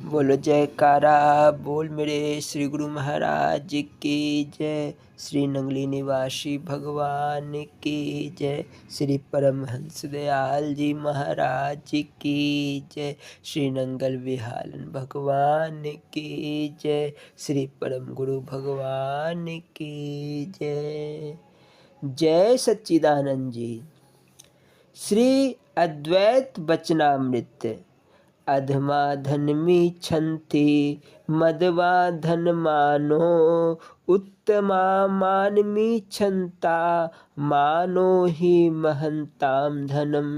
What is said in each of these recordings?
बोलो जयकारा बोल मेरे श्री गुरु महाराज की जय। श्री नंगली निवासी भगवान की जय। श्री परमहंस दयाल जी महाराज की जय। श्री नंगल विहालन भगवान की जय। श्री परम गुरु भगवान की जय। जय सच्चिदानंद जी। श्री अद्वैत वचनामृत। अधमा धनमी छंति मदवा धन मानो, उत्तमा मानमी छंता मानो ही महंताम धनम।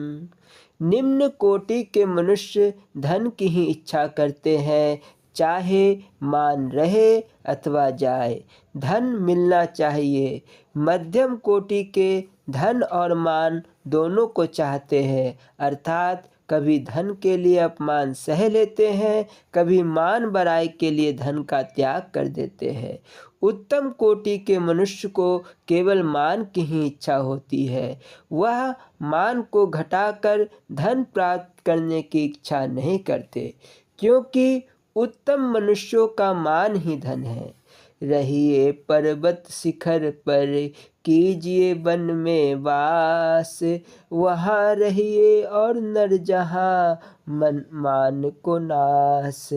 निम्न कोटि के मनुष्य धन की ही इच्छा करते हैं, चाहे मान रहे अथवा जाए, धन मिलना चाहिए। मध्यम कोटि के धन और मान दोनों को चाहते हैं, अर्थात कभी धन के लिए अपमान सह लेते हैं, कभी मान बड़ाई के लिए धन का त्याग कर देते हैं। उत्तम कोटि के मनुष्य को केवल मान की ही इच्छा होती है। वह मान को घटाकर धन प्राप्त करने की इच्छा नहीं करते, क्योंकि उत्तम मनुष्यों का मान ही धन है। रहिए पर्वत शिखर पर, कीजिए वन में वास, वहाँ रहिए और नर जहाँ मन मान को नास।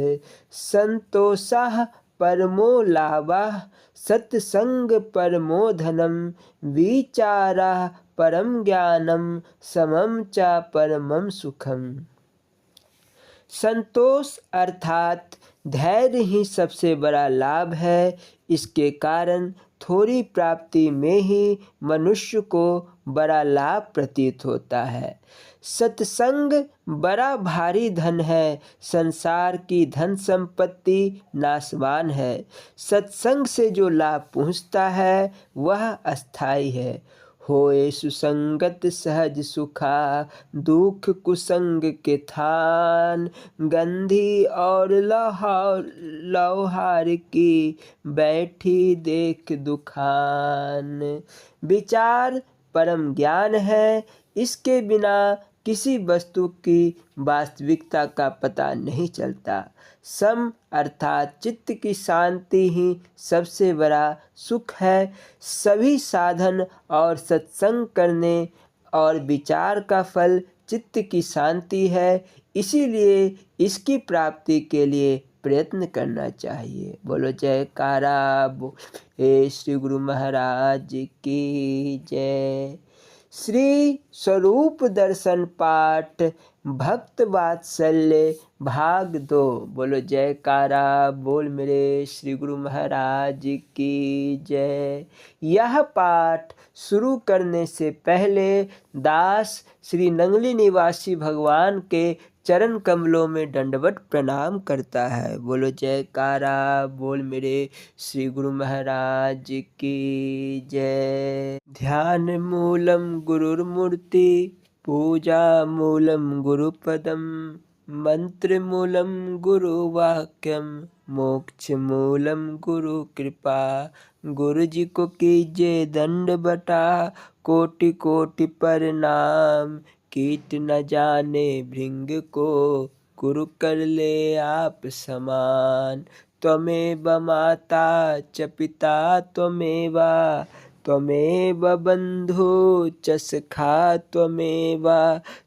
संतोषः परमो लाभः, सत्संग परमो धनम, विचारः परम ज्ञानम, समम च परमम सुखम। संतोष अर्थात धैर्य ही सबसे बड़ा लाभ है। इसके कारण थोड़ी प्राप्ति में ही मनुष्य को बड़ा लाभ प्रतीत होता है। सत्संग बड़ा भारी धन है। संसार की धन संपत्ति नाशवान है, सत्संग से जो लाभ पहुँचता है वह अस्थाई है। होए सुसंगत सहज सुखा, दुख कुसंग के थान, गंधी और लौहार की बैठी देख दुखान। विचार परम ज्ञान है, इसके बिना किसी वस्तु की वास्तविकता का पता नहीं चलता। सम अर्थात चित्त की शांति ही सबसे बड़ा सुख है। सभी साधन और सत्संग करने और विचार का फल चित्त की शांति है, इसीलिए इसकी प्राप्ति के लिए प्रयत्न करना चाहिए। बोलो जयकारा हे श्री गुरु महाराज की जय। श्री स्वरूप दर्शन पाठ भक्त वात्सल्य भाग 2। बोलो जयकारा बोल मेरे श्री गुरु महाराज की जय। यह पाठ शुरू करने से पहले दास श्री नंगली निवासी भगवान के चरण कमलों में दंडवत प्रणाम करता है। बोलो जयकारा बोल मेरे श्री गुरु महाराज की जय। ध्यान मूलम गुरुर्मूर्ति, पूजा मूलम गुरुपदम, मंत्र मूलम गुरुवाक्यम, मोक्ष मूलम गुरु कृपा। गुरु जी को कीजिए दंड बटा, कोटि कोटि प्रणाम। कीट न जाने भृंग को, गुरु कर ले आप समान। त्वमेव माता च पिता त्वमेव, त्वमेव बंधु च सखा त्वमेव,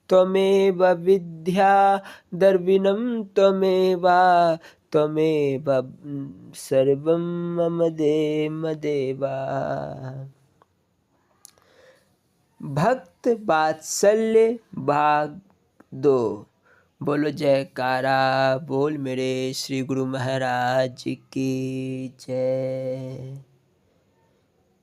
त्वमेव विद्या द्रविणं त्वमेव, त्वमेव सर्वं मम देव। भक्त वात्सल्य भाग 2। बोलो जयकारा बोल मेरे श्री गुरु महाराज की जय।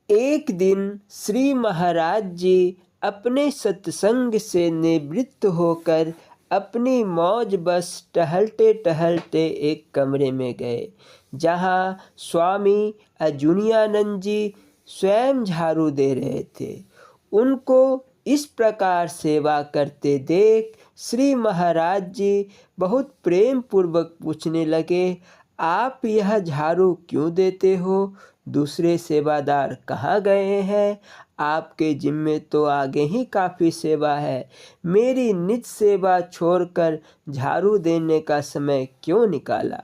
एक दिन श्री महाराज जी अपने सत्संग से निवृत्त होकर अपनी मौज बस टहलते टहलते एक कमरे में गए, जहाँ स्वामी अजुनियानंद जी स्वयं झाड़ू दे रहे थे। उनको इस प्रकार सेवा करते देख श्री महाराज जी बहुत प्रेम पूर्वक पूछने लगे, आप यह झाड़ू क्यों देते हो? दूसरे सेवादार कहाँ गए हैं? आपके जिम्मे तो आगे ही काफ़ी सेवा है। मेरी निज सेवा छोड़कर झाड़ू देने का समय क्यों निकाला।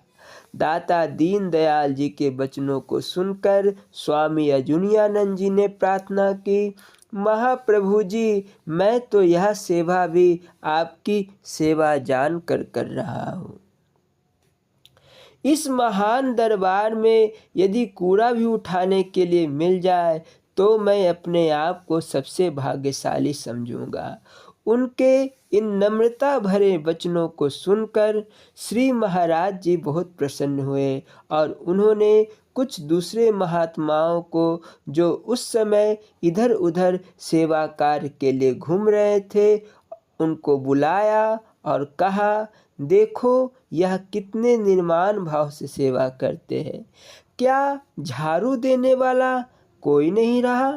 दाता दीन दयाल जी के वचनों को सुनकर स्वामी अजुनियानंद जी ने प्रार्थना की, महाप्रभु जी, मैं तो यह सेवा भी आपकी सेवा जानकर कर रहा हूँ। इस महान दरबार में यदि कूड़ा भी उठाने के लिए मिल जाए तो मैं अपने आप को सबसे भाग्यशाली समझूंगा। उनके इन नम्रता भरे वचनों को सुनकर श्री महाराज जी बहुत प्रसन्न हुए और उन्होंने कुछ दूसरे महात्माओं को जो उस समय इधर उधर सेवा कार्य के लिए घूम रहे थे उनको बुलाया और कहा, देखो यह कितने निर्माण भाव से सेवा करते हैं। क्या झाड़ू देने वाला कोई नहीं रहा?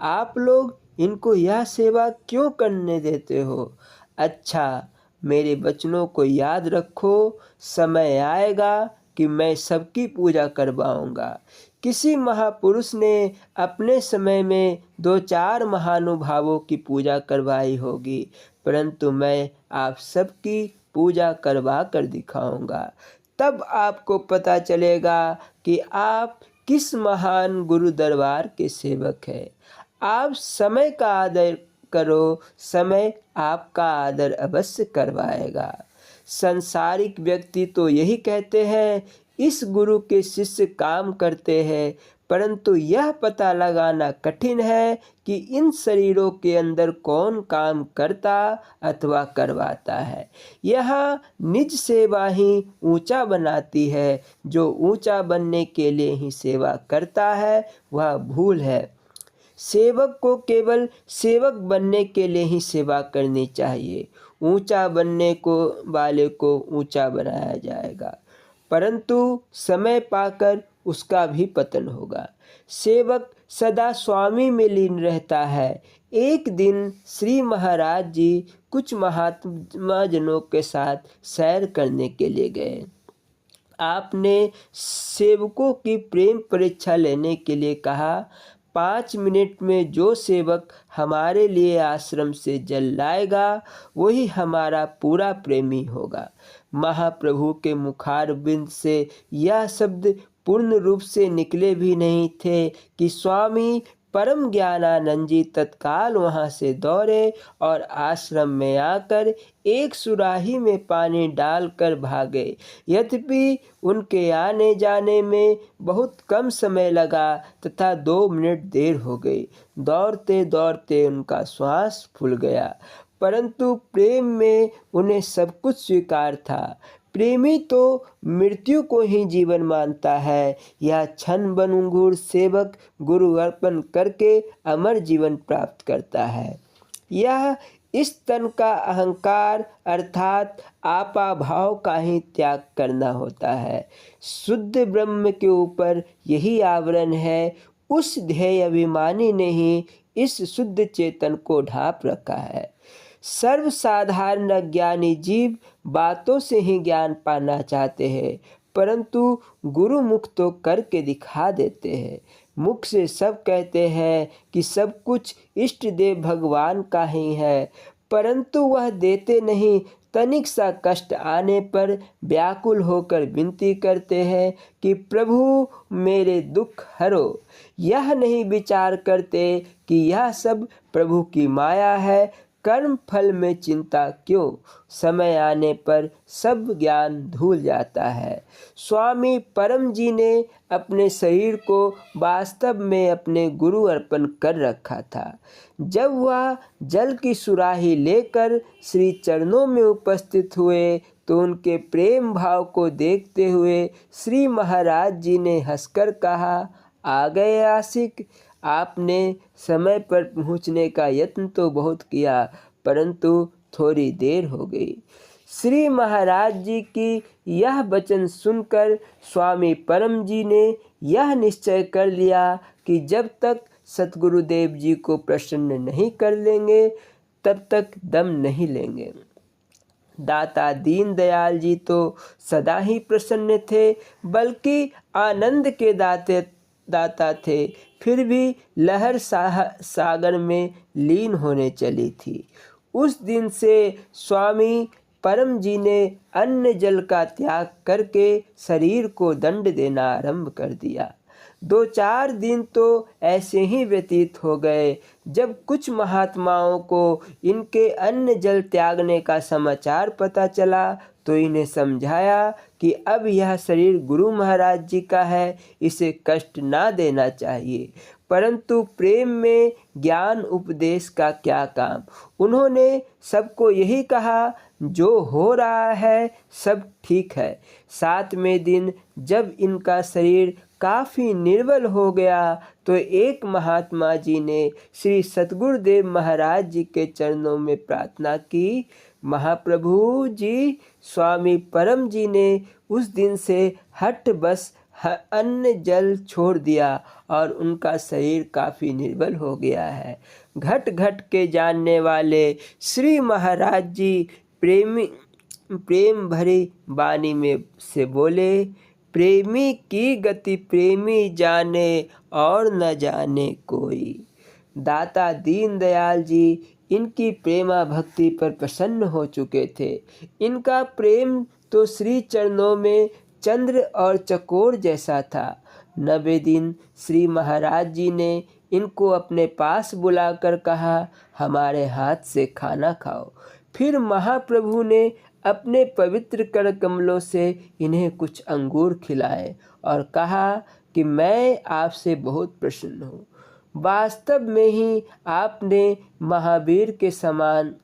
आप लोग इनको यह सेवा क्यों करने देते हो? अच्छा, मेरे वचनों को याद रखो, समय आएगा कि मैं सबकी पूजा करवाऊंगा। किसी महापुरुष ने अपने समय में 2-4 महानुभावों की पूजा करवाई होगी, परंतु मैं आप सबकी पूजा करवा कर दिखाऊंगा। तब आपको पता चलेगा कि आप किस महान गुरु दरबार के सेवक हैं। आप समय का आदर करो, समय आपका आदर अवश्य करवाएगा। संसारिक व्यक्ति तो यही कहते हैं, इस गुरु के शिष्य काम करते हैं, परंतु यह पता लगाना कठिन है कि इन शरीरों के अंदर कौन काम करता अथवा करवाता है। यह निज सेवा ही ऊंचा बनाती है। जो ऊंचा बनने के लिए ही सेवा करता है वह भूल है। सेवक को केवल सेवक बनने के लिए ही सेवा करनी चाहिए। ऊंचा बनने को वाले को ऊंचा बनाया जाएगा, परंतु समय पाकर उसका भी पतन होगा। सेवक सदा स्वामी में लीन रहता है। एक दिन श्री महाराज जी कुछ महात्मा जनों के साथ सैर करने के लिए गए। आपने सेवकों की प्रेम परीक्षा लेने के लिए कहा, 5 मिनट में जो सेवक हमारे लिए आश्रम से जल लाएगा वही हमारा पूरा प्रेमी होगा। महाप्रभु के मुखारबिंद से यह शब्द पूर्ण रूप से निकले भी नहीं थे कि स्वामी परम ज्ञानानंद जी तत्काल वहाँ से दौड़े और आश्रम में आकर एक सुराही में पानी डालकर भागे। यद्यपि उनके आने जाने में बहुत कम समय लगा तथा 2 मिनट देर हो गई। दौड़ते दौड़ते उनका श्वास फूल गया, परंतु प्रेम में उन्हें सब कुछ स्वीकार था। प्रेमी तो मृत्यु को ही जीवन मानता है। यह क्षण बंगुर सेवक गुरु अर्पण करके अमर जीवन प्राप्त करता है। यह इस तन का अहंकार अर्थात आपा भाव का ही त्याग करना होता है। शुद्ध ब्रह्म के ऊपर यही आवरण है। उस ध्येय अभिमानी ने ही इस शुद्ध चेतन को ढांप रखा है। सर्वसाधारण अज्ञानी जीव बातों से ही ज्ञान पाना चाहते हैं, परंतु गुरु मुख तो करके दिखा देते हैं। मुख से सब कहते हैं कि सब कुछ इष्ट देव भगवान का ही है, परंतु वह देते नहीं। तनिक सा कष्ट आने पर व्याकुल होकर विनती करते हैं कि प्रभु मेरे दुख हरो। यह नहीं विचार करते कि यह सब प्रभु की माया है। कर्म फल में चिंता क्यों, समय आने पर सब ज्ञान धुल जाता है। स्वामी परम जी ने अपने शरीर को वास्तव में अपने गुरु अर्पण कर रखा था। जब वह जल की सुराही लेकर श्री चरणों में उपस्थित हुए तो उनके प्रेम भाव को देखते हुए श्री महाराज जी ने हंसकर कहा, आ गए आशिक। आपने समय पर पहुंचने का यत्न तो बहुत किया, परंतु थोड़ी देर हो गई। श्री महाराज जी की यह वचन सुनकर स्वामी परम जी ने यह निश्चय कर लिया कि जब तक सतगुरुदेव जी को प्रसन्न नहीं कर लेंगे तब तक दम नहीं लेंगे। दाता दीन दयाल जी तो सदा ही प्रसन्न थे, बल्कि आनंद के दाते दाता थे, फिर भी लहर सागर में लीन होने चली थी। उस दिन से स्वामी परम जी ने अन्न जल का त्याग करके शरीर को दंड देना आरंभ कर दिया। 2-4 दिन तो ऐसे ही व्यतीत हो गए। जब कुछ महात्माओं को इनके अन्न जल त्यागने का समाचार पता चला तो इन्हें समझाया कि अब यह शरीर गुरु महाराज जी का है, इसे कष्ट ना देना चाहिए। परंतु प्रेम में ज्ञान उपदेश का क्या काम। उन्होंने सबको यही कहा, जो हो रहा है सब ठीक है। 7वें दिन जब इनका शरीर काफ़ी निर्बल हो गया तो एक महात्मा जी ने श्री सतगुरुदेव महाराज जी के चरणों में प्रार्थना की, महाप्रभु जी, स्वामी परम जी ने उस दिन से हठ बस अन्न जल छोड़ दिया और उनका शरीर काफ़ी निर्बल हो गया है। घट घट के जानने वाले श्री महाराज जी प्रेम भरी वाणी में से बोले, प्रेमी की गति प्रेमी जाने और न जाने कोई। दाता दीनदयाल जी इनकी प्रेमा भक्ति पर प्रसन्न हो चुके थे। इनका प्रेम तो श्री चरणों में चंद्र और चकोर जैसा था। 90 दिन श्री महाराज जी ने इनको अपने पास बुलाकर कहा, हमारे हाथ से खाना खाओ। फिर महाप्रभु ने अपने पवित्र कर कमलों से इन्हें कुछ अंगूर खिलाए और कहा कि मैं आपसे बहुत प्रसन्न हूँ। वास्तव में ही आपने महावीर के समान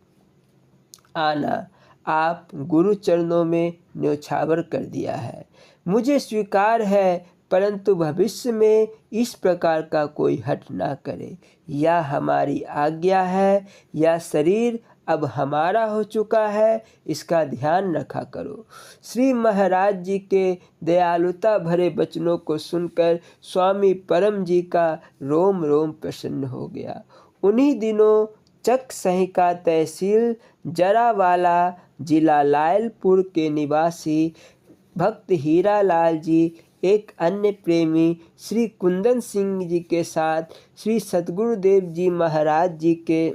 आना आप गुरु चरणों में न्योछावर कर दिया है। मुझे स्वीकार है, परंतु भविष्य में इस प्रकार का कोई हठ ना करे। या हमारी आज्ञा है या शरीर अब हमारा हो चुका है, इसका ध्यान रखा करो। श्री महाराज जी के दयालुता भरे वचनों को सुनकर स्वामी परम जी का रोम रोम प्रसन्न हो गया। उन्हीं दिनों चक सहिका तहसील जरावाला जिला लायलपुर के निवासी भक्त हीरालाल जी एक अन्य प्रेमी श्री कुंदन सिंह जी के साथ श्री सतगुरुदेव जी महाराज जी के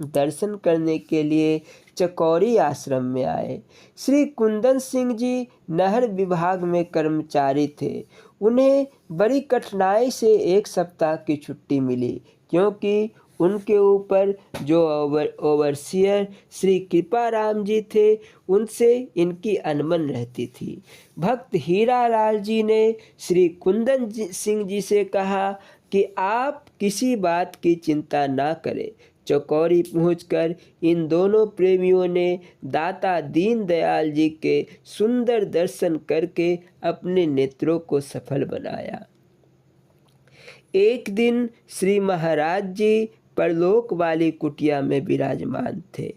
दर्शन करने के लिए चकौरी आश्रम में आए। श्री कुंदन सिंह जी नहर विभाग में कर्मचारी थे। उन्हें बड़ी कठिनाई से 1 सप्ताह की छुट्टी मिली, क्योंकि उनके ऊपर जो ओवरसियर श्री कृपाराम जी थे, उनसे इनकी अनबन रहती थी। भक्त हीरालाल जी ने श्री कुंदन सिंह जी से कहा कि आप किसी बात की चिंता ना करें। चकौरी पहुंचकर इन दोनों प्रेमियों ने दाता दीनदयाल जी के सुंदर दर्शन करके अपने नेत्रों को सफल बनाया। एक दिन श्री महाराज जी परलोक वाली कुटिया में विराजमान थे।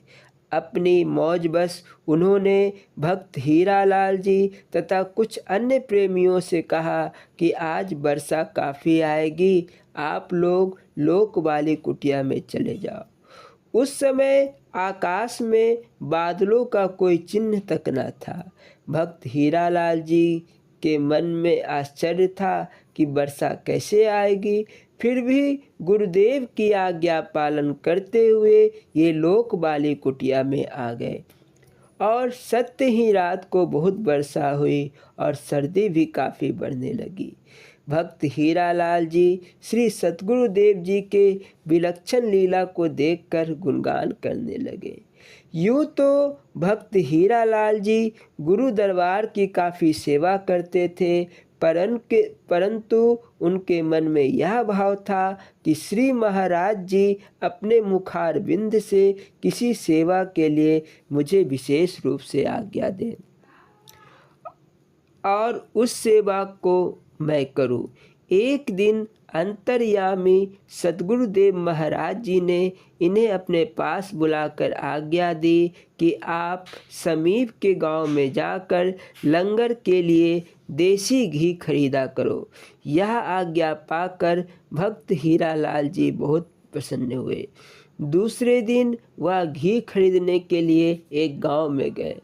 अपनी मौज बस उन्होंने भक्त हीरालाल जी तथा कुछ अन्य प्रेमियों से कहा कि आज वर्षा काफ़ी आएगी, आप लोग लोक वाली कुटिया में चले जाओ। उस समय आकाश में बादलों का कोई चिन्ह तक न था। भक्त हीरालाल जी के मन में आश्चर्य था कि वर्षा कैसे आएगी। फिर भी गुरुदेव की आज्ञा पालन करते हुए ये लोक वाली कुटिया में आ गए और सत्य ही रात को बहुत वर्षा हुई और सर्दी भी काफ़ी बढ़ने लगी। भक्त हीरालाल जी श्री सतगुरुदेव जी के विलक्षण लीला को देखकर गुणगान करने लगे। यूँ तो भक्त हीरालाल जी गुरु दरबार की काफ़ी सेवा करते थे, परंतु उनके मन में यह भाव था कि श्री महाराज जी अपने मुखारविंद से किसी सेवा के लिए मुझे विशेष रूप से आज्ञा दें और उस सेवा को मैं करूं। एक दिन अंतर्यामी सतगुरुदेव महाराज जी ने इन्हें अपने पास बुलाकर आज्ञा दी कि आप समीप के गांव में जाकर लंगर के लिए देसी घी खरीदा करो। यह आज्ञा पाकर भक्त हीरालाल जी बहुत प्रसन्न हुए। दूसरे दिन वह घी खरीदने के लिए एक गांव में गए।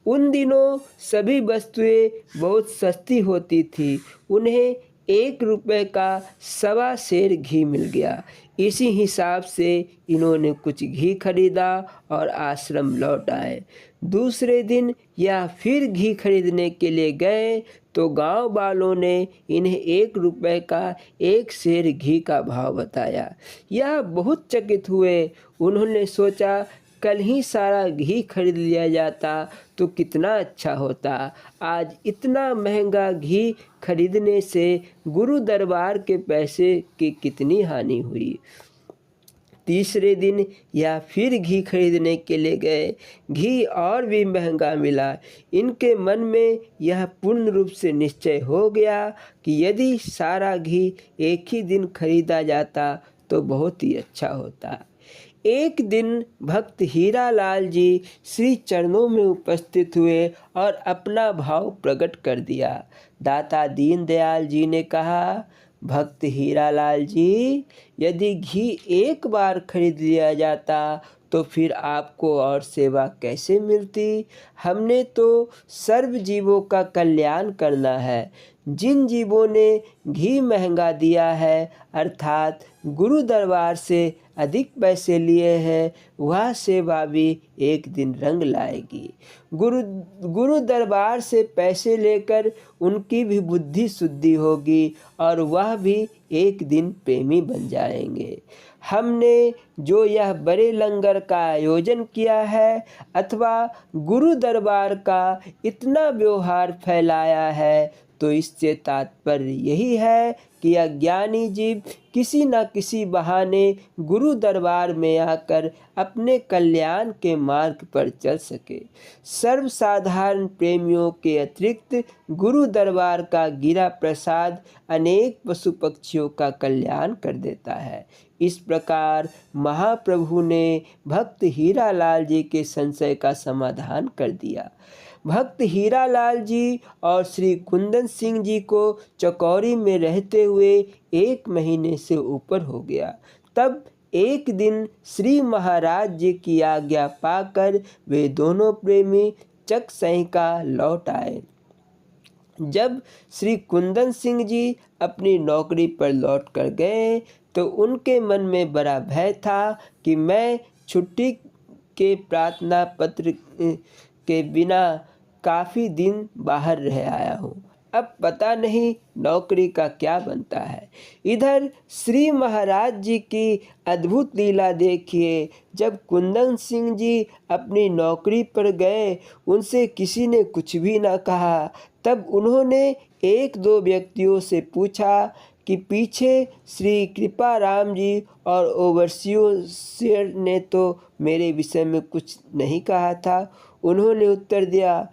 उन दिनों सभी वस्तुएं बहुत सस्ती होती थी। उन्हें 1 रुपये का 1.25 सेर घी मिल गया। इसी हिसाब से इन्होंने कुछ घी खरीदा और आश्रम लौट आए। दूसरे दिन यह फिर घी खरीदने के लिए गए तो गांव वालों ने इन्हें 1 रुपये का 1 सेर घी का भाव बताया। यह बहुत चकित हुए। उन्होंने सोचा कल ही सारा घी खरीद लिया जाता तो कितना अच्छा होता। आज इतना महंगा घी खरीदने से गुरु दरबार के पैसे की कितनी हानि हुई। तीसरे दिन यह फिर घी खरीदने के लिए गए। घी और भी महंगा मिला। इनके मन में यह पूर्ण रूप से निश्चय हो गया कि यदि सारा घी एक ही दिन खरीदा जाता तो बहुत ही अच्छा होता। एक दिन भक्त हीरालाल जी श्री चरणों में उपस्थित हुए और अपना भाव प्रकट कर दिया। दाता दीनदयाल जी ने कहा, भक्त हीरालाल जी, यदि घी एक बार खरीद लिया जाता तो फिर आपको और सेवा कैसे मिलती। हमने तो सर्व जीवों का कल्याण करना है। जिन जीवों ने घी महंगा दिया है अर्थात गुरु दरबार से अधिक पैसे लिए हैं, वह सेवा भी एक दिन रंग लाएगी। गुरु दरबार से पैसे लेकर उनकी भी बुद्धि शुद्धि होगी और वह भी एक दिन प्रेमी बन जाएंगे। हमने जो यह बड़े लंगर का आयोजन किया है अथवा गुरु दरबार का इतना व्यवहार फैलाया है, तो इससे तात्पर्य यही है कि अज्ञानी जीव किसी न किसी बहाने गुरु दरबार में आकर अपने कल्याण के मार्ग पर चल सके। सर्वसाधारण प्रेमियों के अतिरिक्त गुरु दरबार का गिरा प्रसाद अनेक पशु पक्षियों का कल्याण कर देता है। इस प्रकार महाप्रभु ने भक्त हीरालाल जी के संशय का समाधान कर दिया। भक्त हीरालाल जी और श्री कुंदन सिंह जी को चकौरी में रहते हुए 1 महीने से ऊपर हो गया। तब एक दिन श्री महाराज जी की आज्ञा पाकर वे दोनों प्रेमी चकसहिका लौट आए। जब श्री कुंदन सिंह जी अपनी नौकरी पर लौट कर गए तो उनके मन में बड़ा भय था कि मैं छुट्टी के प्रार्थना पत्र के बिना काफ़ी दिन बाहर रह आया हूँ। अब पता नहीं नौकरी का क्या बनता है। इधर श्री महाराज जी की अद्भुत लीला देखिए। जब कुंदन सिंह जी अपनी नौकरी पर गए, उनसे किसी ने कुछ भी न कहा। तब उन्होंने 1-2 व्यक्तियों से पूछा कि पीछे श्री कृपाराम जी और ओवरसियर ने तो मेरे विषय में कुछ नहीं कहा था। उन्होंने उत्तर दिया,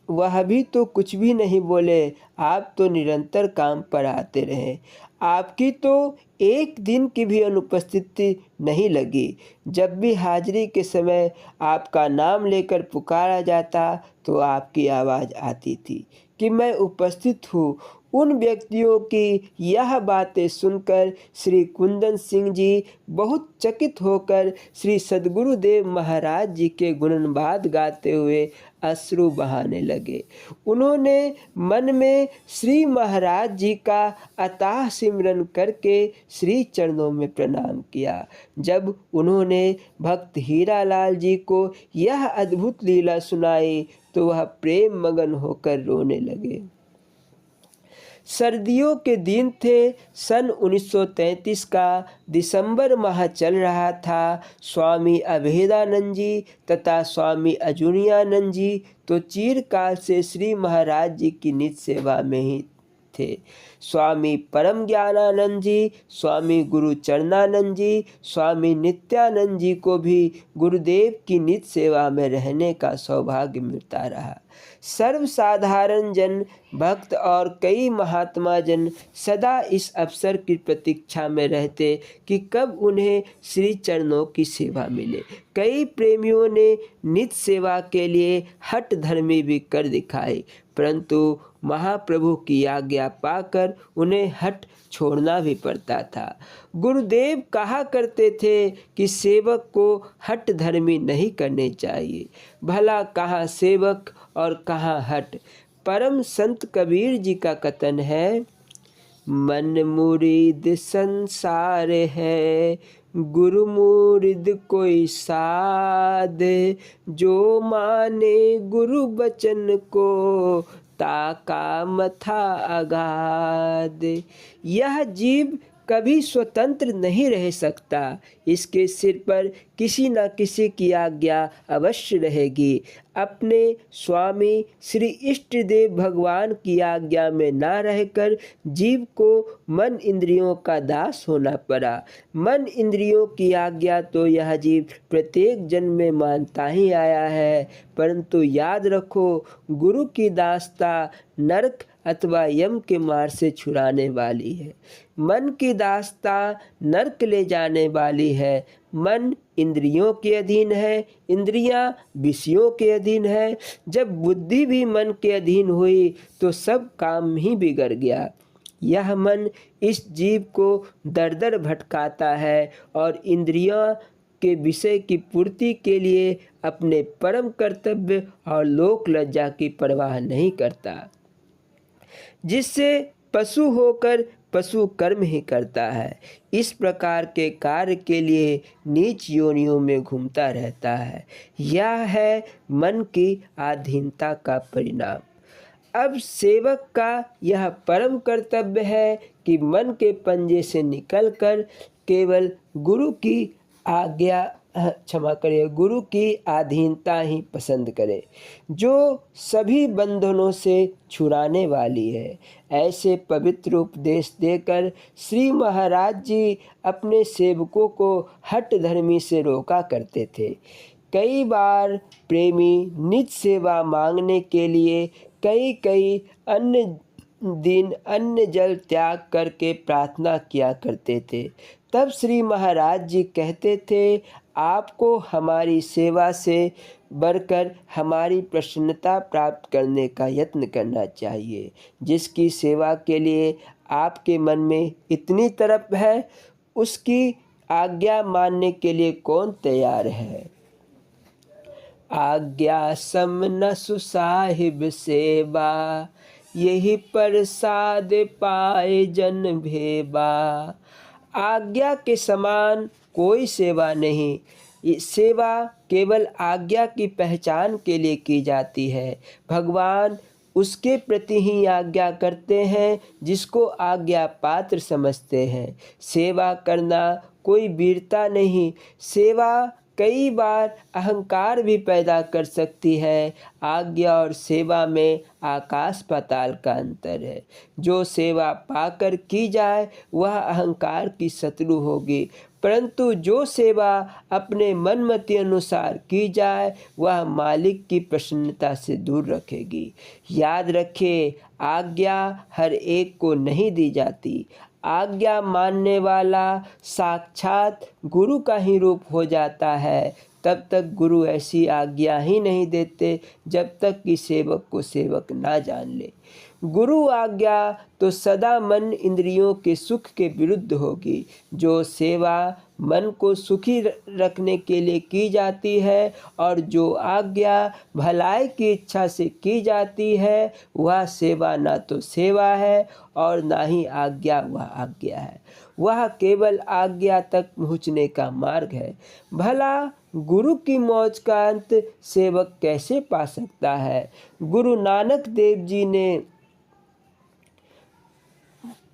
वह भी तो कुछ भी नहीं बोले। आप तो निरंतर काम पर आते रहे। आपकी तो एक दिन की भी अनुपस्थिति नहीं लगी। जब भी हाजिरी के समय आपका नाम लेकर पुकारा जाता तो आपकी आवाज़ आती थी कि मैं उपस्थित हूँ। उन व्यक्तियों की यह बातें सुनकर श्री कुंदन सिंह जी बहुत चकित होकर श्री सद्गुरुदेव महाराज जी के गुणगान गाते हुए अश्रु बहाने लगे। उन्होंने मन में श्री महाराज जी का अथाह सिमरन करके श्री चरणों में प्रणाम किया। जब उन्होंने भक्त हीरालाल जी को यह अद्भुत लीला सुनाई तो वह प्रेम मगन होकर रोने लगे। सर्दियों के दिन थे। सन 1933 का दिसंबर माह चल रहा था। स्वामी अभेदानंद जी तथा स्वामी अजुनियानंद जी तो चिरकाल से श्री महाराज जी की नित्य सेवा में ही थे। स्वामी परम ज्ञानानंद जी, स्वामी गुरु चरणानंद जी, स्वामी नित्यानंद जी को भी गुरुदेव की नित्य सेवा में रहने का सौभाग्य मिलता रहा। सर्वसाधारण जन, भक्त और कई महात्मा जन सदा इस अवसर की प्रतीक्षा में रहते कि कब उन्हें श्री चरणों की सेवा मिले। कई प्रेमियों ने नित्य सेवा के लिए हठ धर्मी भी कर दिखाई, परंतु महाप्रभु की आज्ञा पाकर उन्हें हठ छोड़ना भी पड़ता था। गुरुदेव कहा करते थे कि सेवक को हठ धर्मी नहीं करने चाहिए। भला कहाँ सेवक और कहाँ हठ। परम संत कबीर जी का कथन है, मन मुरीद संसार है, गुरु मुरीद कोई साध, जो माने गुरु बचन को, ताका मथा अगाध। यह जीव कभी स्वतंत्र नहीं रह सकता, इसके सिर पर किसी न किसी की आज्ञा अवश्य रहेगी। अपने स्वामी श्री इष्ट देव भगवान की आज्ञा में न रहकर जीव को मन इंद्रियों का दास होना पड़ा। मन इंद्रियों की आज्ञा तो यह जीव प्रत्येक जन्म में मानता ही आया है, परंतु याद रखो, गुरु की दासता नरक अथवा यम के मार से छुड़ाने वाली है। मन की दासता नरक ले जाने वाली है। मन इंद्रियों के अधीन है, इंद्रियां विषयों के अधीन है। जब बुद्धि भी मन के अधीन हुई तो सब काम ही बिगड़ गया। यह मन इस जीव को दर दर भटकाता है और इंद्रियों के विषय की पूर्ति के लिए अपने परम कर्तव्य और लोक लज्जा की परवाह नहीं करता, जिससे पशु होकर पशु कर्म ही करता है। इस प्रकार के कार्य के लिए नीच योनियों में घूमता रहता है। यह है मन की अधीनता का परिणाम। अब सेवक का यह परम कर्तव्य है कि मन के पंजे से निकलकर केवल गुरु की आज्ञा गुरु की अधीनता ही पसंद करे, जो सभी बंधनों से छुड़ाने वाली है। ऐसे पवित्र उपदेश देकर श्री महाराज जी अपने सेवकों को हठ धर्मी से रोका करते थे। कई बार प्रेमी निज सेवा मांगने के लिए कई अन्य दिन अन्न जल त्याग करके प्रार्थना किया करते थे। तब श्री महाराज जी कहते थे, आपको हमारी सेवा से बढ़कर हमारी प्रसन्नता प्राप्त करने का यत्न करना चाहिए। जिसकी सेवा के लिए आपके मन में इतनी तड़प है, उसकी आज्ञा मानने के लिए कौन तैयार है। आज्ञा सम न सुसाहिब सेवा, यही प्रसाद पाए जन भेबा। आज्ञा के समान कोई सेवा नहीं। सेवा केवल आज्ञा की पहचान के लिए की जाती है। भगवान उसके प्रति ही आज्ञा करते हैं जिसको आज्ञा पात्र समझते हैं। सेवा करना कोई वीरता नहीं। सेवा कई बार अहंकार भी पैदा कर सकती है। आज्ञा और सेवा में आकाश पाताल का अंतर है। जो सेवा पाकर की जाए वह अहंकार की शत्रु होगी, परंतु जो सेवा अपने मनमति अनुसार की जाए वह मालिक की प्रसन्नता से दूर रखेगी। याद रखें, आज्ञा हर एक को नहीं दी जाती। आज्ञा मानने वाला साक्षात गुरु का ही रूप हो जाता है। तब तक गुरु ऐसी आज्ञा ही नहीं देते जब तक कि सेवक को सेवक ना जान ले। गुरु आज्ञा तो सदा मन इंद्रियों के सुख के विरुद्ध होगी। जो सेवा मन को सुखी रखने के लिए की जाती है और जो आज्ञा भलाई की इच्छा से की जाती है वह सेवा ना तो सेवा है और ना ही आज्ञा वह आज्ञा है। वह केवल आज्ञा तक पहुँचने का मार्ग है। भला गुरु की मौज का अंत सेवक कैसे पा सकता है। गुरु नानक देव जी ने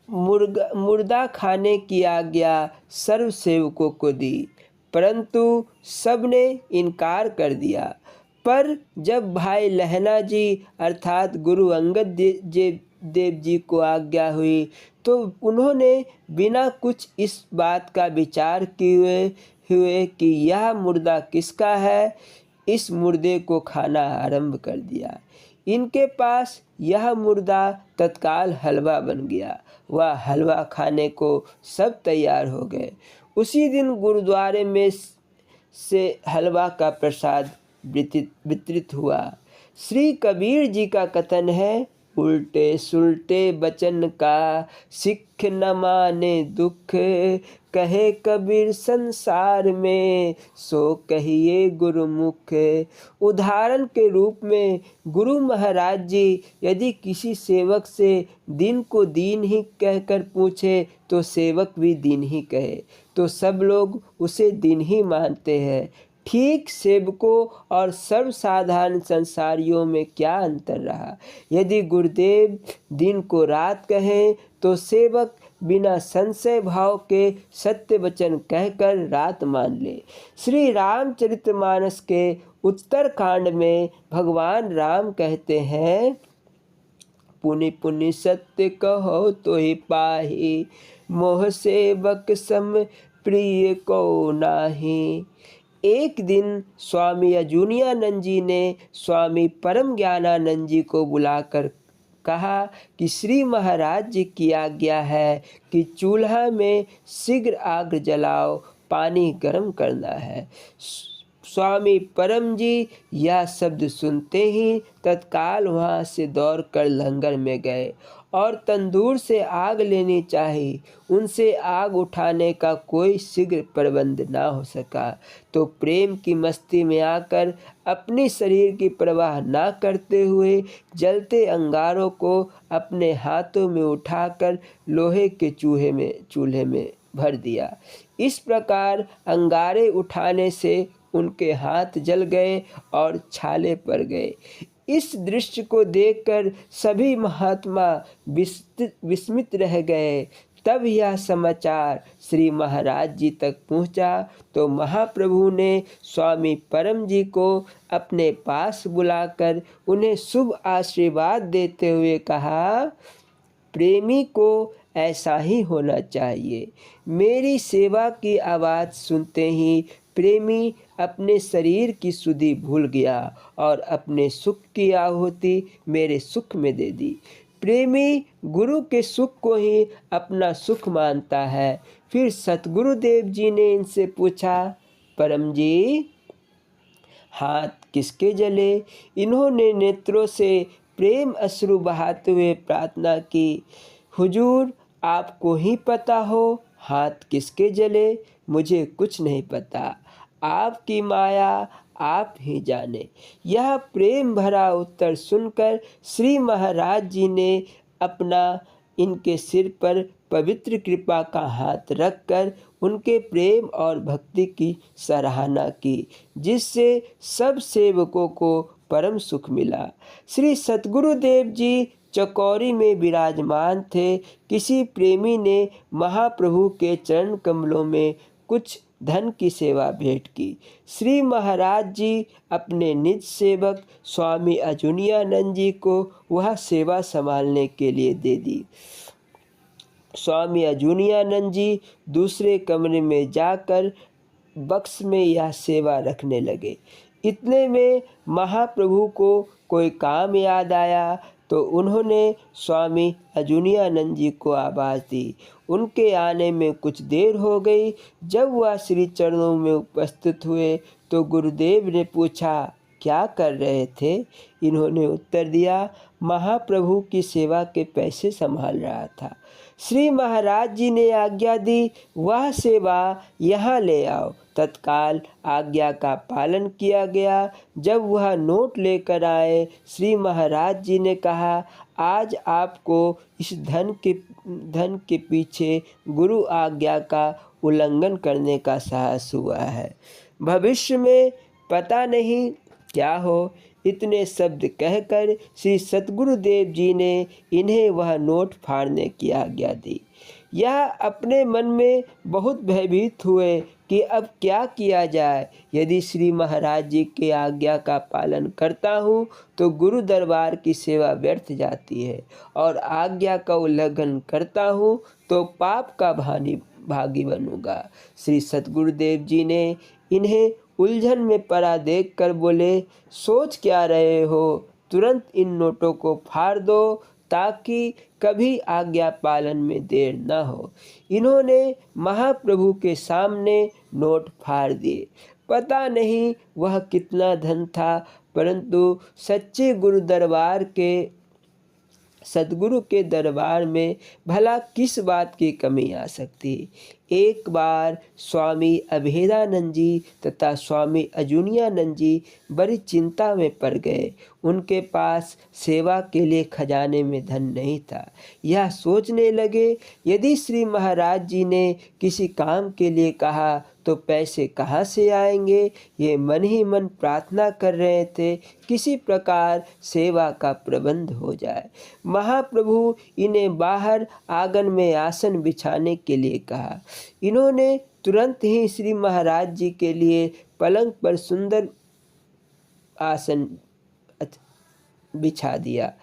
मुर्दा खाने की आज्ञा सर्व सेवकों को दी, परंतु सबने इनकार कर दिया। पर जब भाई लहना जी अर्थात गुरु अंगद देव जी को आज्ञा हुई तो उन्होंने बिना कुछ इस बात का विचार किए हुए कि यह मुर्दा किसका है, इस मुर्दे को खाना आरंभ कर दिया। इनके पास यह मुर्दा तत्काल हलवा बन गया। वह हलवा खाने को सब तैयार हो गए। उसी दिन गुरुद्वारे में से हलवा का प्रसाद वितरित हुआ। श्री कबीर जी का कथन है, उल्टे सुलटे बचन का सिख न माने दुख, कहे कबीर संसार में, सो कहिए गुरुमुख। उदाहरण के रूप में गुरु महाराज जी यदि किसी सेवक से दिन को दिन ही कहकर पूछे तो सेवक भी दिन ही कहे, तो सब लोग उसे दिन ही मानते हैं। ठीक सेवकों और सर्वसाधारण संसारियों में क्या अंतर रहा। यदि गुरुदेव दिन को रात कहें तो सेवक बिना संशय भाव के सत्य वचन कहकर रात मान ले। श्री रामचरितमानस के उत्तरकांड में भगवान राम कहते हैं, पुनि पुनि सत्य कहो तो ही पाही, मोह सेवक सम प्रिय को नाही। एक दिन स्वामी अजूनियानंद जी ने स्वामी परम ज्ञानानंद जी को बुलाकर कहा कि श्री महाराज जी की आज्ञा है कि चूल्हा में शीघ्र आग जलाओ, पानी गर्म करना है। स्वामी परम जी यह शब्द सुनते ही तत्काल वहाँ से दौड़कर लंगर में गए और तंदूर से आग लेनी चाहिए। उनसे आग उठाने का कोई शीघ्र प्रबंध ना हो सका, तो प्रेम की मस्ती में आकर अपनी शरीर की परवाह ना करते हुए जलते अंगारों को अपने हाथों में उठाकर लोहे के चूल्हे में भर दिया। इस प्रकार अंगारे उठाने से उनके हाथ जल गए और छाले पड़ गए। इस दृश्य को देखकर सभी महात्मा विस्मित रह गए। तब यह समाचार श्री महाराज जी तक पहुंचा तो महाप्रभु ने स्वामी परम जी को अपने पास बुलाकर उन्हें शुभ आशीर्वाद देते हुए कहा, प्रेमी को ऐसा ही होना चाहिए। मेरी सेवा की आवाज़ सुनते ही प्रेमी अपने शरीर की सुधि भूल गया और अपने सुख की आहुति मेरे सुख में दे दी। प्रेमी गुरु के सुख को ही अपना सुख मानता है। फिर सतगुरुदेव जी ने इनसे पूछा, परम जी हाथ किसके जले? इन्होंने नेत्रों से प्रेम अश्रु बहाते हुए प्रार्थना की, हुजूर आपको ही पता हो हाथ किसके जले, मुझे कुछ नहीं पता, आपकी माया आप ही जाने। यह प्रेम भरा उत्तर सुनकर श्री महाराज जी ने अपना इनके सिर पर पवित्र कृपा का हाथ रखकर उनके प्रेम और भक्ति की सराहना की, जिससे सब सेवकों को परम सुख मिला। श्री सतगुरुदेव जी चकौरी में विराजमान थे। किसी प्रेमी ने महाप्रभु के चरण कमलों में कुछ धन की सेवा भेंट की। श्री महाराज जी अपने निज सेवक स्वामी अजूनियानंद जी को वह सेवा संभालने के लिए दे दी। स्वामी अजूनियानंद जी दूसरे कमरे में जाकर बक्स में यह सेवा रखने लगे। इतने में महाप्रभु को कोई काम याद आया तो उन्होंने स्वामी अजूनियानंद जी को आवाज़ दी। उनके आने में कुछ देर हो गई। जब वह श्री चरणों में उपस्थित हुए तो गुरुदेव ने पूछा, क्या कर रहे थे? इन्होंने उत्तर दिया, महाप्रभु की सेवा के पैसे संभाल रहा था। श्री महाराज जी ने आज्ञा दी, वह सेवा यहाँ ले आओ। तत्काल आज्ञा का पालन किया गया। जब वह नोट लेकर आए, श्री महाराज जी ने कहा, आज आपको इस धन के पीछे गुरु आज्ञा का उल्लंघन करने का साहस हुआ है। भविष्य में पता नहीं क्या हो। इतने शब्द कहकर श्री सतगुरुदेव जी ने इन्हें वह नोट फाड़ने की आज्ञा दी। यह अपने मन में बहुत भयभीत हुए कि अब क्या किया जाए। यदि श्री महाराज जी की आज्ञा का पालन करता हूँ तो गुरु दरबार की सेवा व्यर्थ जाती है, और आज्ञा का उल्लंघन करता हूँ तो पाप का भागी बनूंगा। श्री सतगुरुदेव जी ने इन्हें उलझन में पड़ा देखकर बोले, सोच क्या रहे हो? तुरंत इन नोटों को फाड़ दो ताकि कभी आज्ञा पालन में देर न हो। इन्होंने महाप्रभु के सामने नोट फाड़ दिए। पता नहीं वह कितना धन था, परंतु सच्चे गुरु दरबार के सद्गुरु के दरबार में भला किस बात की कमी आ सकती। एक बार स्वामी अभेदानंद जी तथा स्वामी अजुनियानंद जी बड़ी चिंता में पड़ गए। उनके पास सेवा के लिए खजाने में धन नहीं था। यह सोचने लगे, यदि श्री महाराज जी ने किसी काम के लिए कहा तो पैसे कहाँ से आएंगे। ये मन ही मन प्रार्थना कर रहे थे किसी प्रकार सेवा का प्रबंध हो जाए। महाप्रभु इन्हें बाहर आंगन में आसन बिछाने के लिए कहा। इन्होंने तुरंत ही श्री महाराज जी के लिए पलंग पर सुंदर आसन बिछा दिया।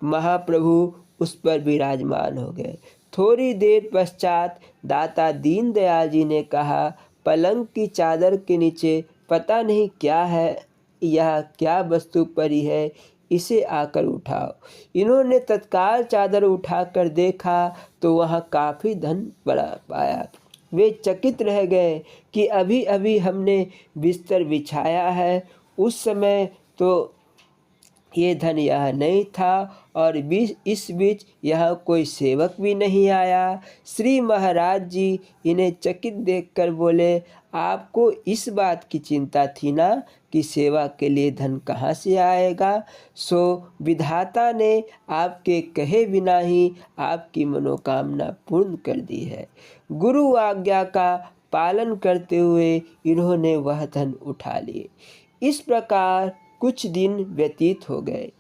महाप्रभु उस पर विराजमान हो गए। थोड़ी देर पश्चात दाता दीनदयाल जी ने कहा, पलंग की चादर के नीचे पता नहीं क्या है, यह क्या वस्तु पड़ी है, इसे आकर उठाओ। इन्होंने तत्काल चादर उठाकर देखा तो वहाँ काफ़ी धन पड़ा पाया। वे चकित रह गए कि अभी अभी हमने बिस्तर बिछाया है, उस समय तो ये धन यहाँ नहीं था और इस बीच यहाँ कोई सेवक भी नहीं आया। श्री महाराज जी इन्हें चकित देखकर बोले, आपको इस बात की चिंता थी ना कि सेवा के लिए धन कहाँ से आएगा। सो विधाता ने आपके कहे बिना ही आपकी मनोकामना पूर्ण कर दी है। गुरु आज्ञा का पालन करते हुए इन्होंने वह धन उठा लिए। इस प्रकार कुछ दिन व्यतीत हो गए।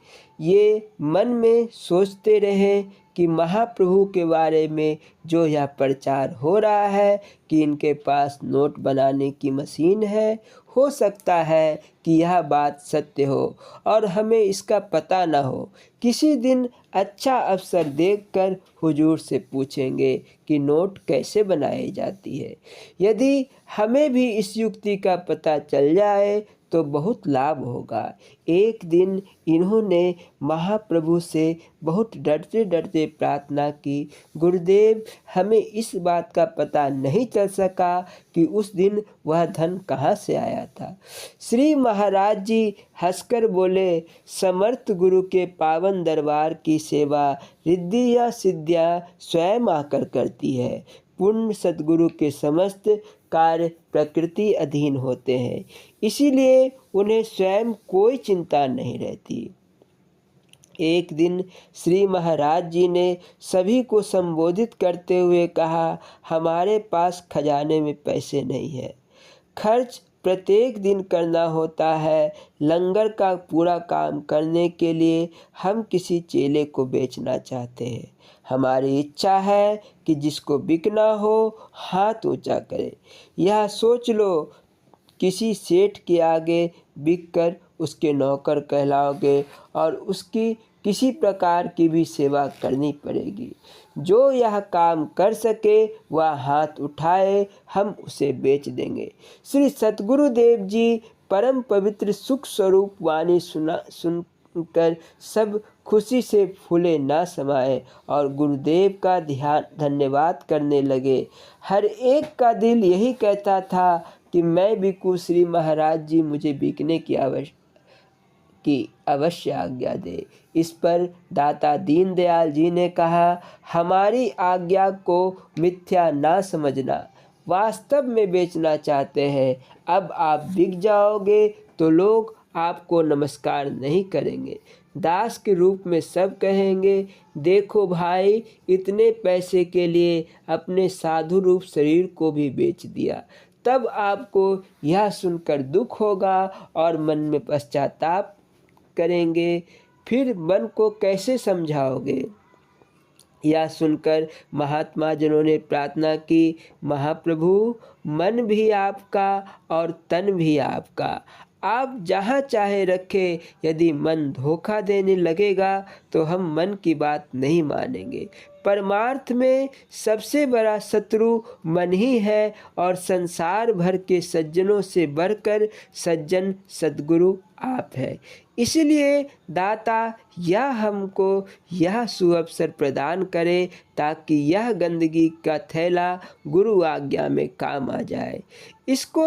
ये मन में सोचते रहे कि महाप्रभु के बारे में जो यह प्रचार हो रहा है कि इनके पास नोट बनाने की मशीन है, हो सकता है कि यह बात सत्य हो और हमें इसका पता न हो। किसी दिन अच्छा अवसर देखकर हुजूर से पूछेंगे कि नोट कैसे बनाई जाती है। यदि हमें भी इस युक्ति का पता चल जाए तो बहुत लाभ होगा। एक दिन इन्होंने महाप्रभु से बहुत डरते डरते प्रार्थना की, गुरुदेव हमें इस बात का पता नहीं चल सका कि उस दिन वह धन कहाँ से आया था। श्री महाराज जी हंसकर बोले, समर्थ गुरु के पावन दरबार की सेवा रिद्धि या सिद्धियाँ स्वयं आकर करती है। पूर्ण सद्गुरु के समस्त कार्य प्रकृति अधीन होते हैं, इसीलिए उन्हें स्वयं कोई चिंता नहीं रहती। एक दिन श्री महाराज जी ने सभी को संबोधित करते हुए कहा, हमारे पास खजाने में पैसे नहीं है, खर्च प्रत्येक दिन करना होता है। लंगर का पूरा काम करने के लिए हम किसी चेले को बेचना चाहते हैं। हमारी इच्छा है कि जिसको बिकना हो हाथ ऊंचा करे। यह सोच लो, किसी सेठ के आगे बिककर उसके नौकर कहलाओगे और उसकी किसी प्रकार की भी सेवा करनी पड़ेगी। जो यह काम कर सके वह हाथ उठाए, हम उसे बेच देंगे। श्री सतगुरुदेव जी परम पवित्र सुख स्वरूप वाणी सुनकर सब खुशी से फूले ना समाये और गुरुदेव का ध्यान धन्यवाद करने लगे। हर एक का दिल यही कहता था कि मैं बिकूं, श्री महाराज जी मुझे बिकने की अवश्य आज्ञा दे। इस पर दाता दीनदयाल जी ने कहा, हमारी आज्ञा को मिथ्या ना समझना, वास्तव में बेचना चाहते हैं। अब आप बिक जाओगे तो लोग आपको नमस्कार नहीं करेंगे। दास के रूप में सब कहेंगे, देखो भाई इतने पैसे के लिए अपने साधु रूप शरीर को भी बेच दिया। तब आपको यह सुनकर दुख होगा और मन में पश्चाताप करेंगे, फिर मन को कैसे समझाओगे। यह सुनकर महात्मा जनों ने प्रार्थना की, महाप्रभु मन भी आपका और तन भी आपका, आप जहाँ चाहे रखें। यदि मन धोखा देने लगेगा तो हम मन की बात नहीं मानेंगे। परमार्थ में सबसे बड़ा शत्रु मन ही है और संसार भर के सज्जनों से बढ़कर सज्जन सद्गुरु आप है। इसलिए दाता यह हमको यह सुअवसर प्रदान करे ताकि यह गंदगी का थैला गुरु आज्ञा में काम आ जाए। इसको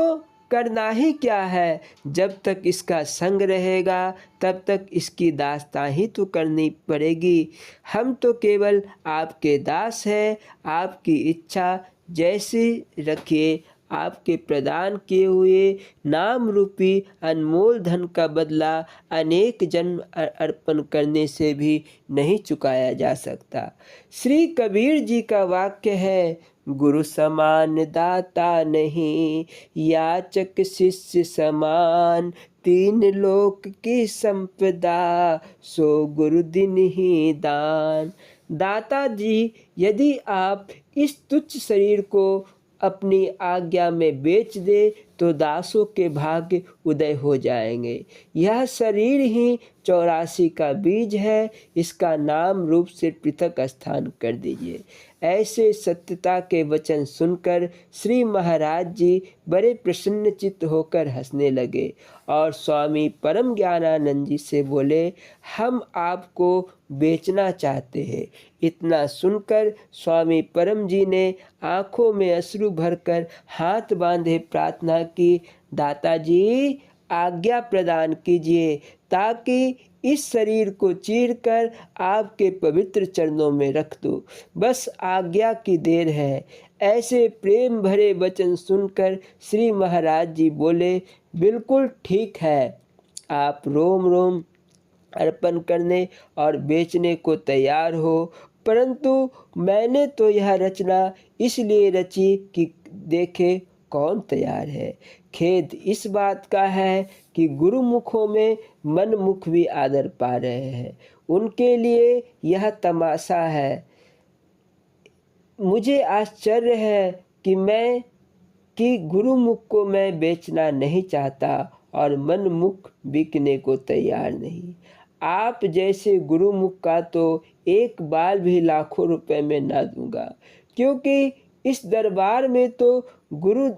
करना ही क्या है, जब तक इसका संग रहेगा तब तक इसकी दास्तां ही तो करनी पड़ेगी। हम तो केवल आपके दास हैं, आपकी इच्छा जैसी रखिए। आपके प्रदान किए हुए नाम रूपी अनमोल धन का बदला अनेक जन्म अर्पण करने से भी नहीं चुकाया जा सकता। श्री कबीर जी का वाक्य है, गुरु समान दाता नहीं, याचक शिष्य समान, तीन लोक की संपदा, सो गुरु दिन ही दान। दाता जी, यदि आप इस तुच्छ शरीर को अपनी आज्ञा में बेच दे तो दासों के भाग्य उदय हो जाएंगे। यह शरीर ही 84 का बीज है, इसका नाम रूप से पृथक स्थान कर दीजिए। ऐसे सत्यता के वचन सुनकर श्री महाराज जी बड़े प्रसन्नचित्त होकर हंसने लगे और स्वामी परम ज्ञानानंद जी से बोले, हम आपको बेचना चाहते हैं। इतना सुनकर स्वामी परम जी ने आंखों में अश्रु भरकर हाथ बांधे प्रार्थना की, दाताजी आज्ञा प्रदान कीजिए ताकि इस शरीर को चीरकर आपके पवित्र चरणों में रख दूं। बस आज्ञा की देर है। ऐसे प्रेम भरे वचन सुनकर श्री महाराज जी बोले, बिल्कुल ठीक है, आप रोम रोम अर्पण करने और बेचने को तैयार हो, परंतु मैंने तो यह रचना इसलिए रची कि देखे कौन तैयार है। खेद इस बात का है कि गुरुमुखों में मनमुख भी आदर पा रहे हैं, उनके लिए यह तमाशा है। मुझे आश्चर्य है कि गुरुमुख को मैं बेचना नहीं चाहता और मनमुख बिकने को तैयार नहीं। आप जैसे गुरुमुख का तो एक बाल भी लाखों रुपए में ना दूंगा, क्योंकि इस दरबार में तो गुरु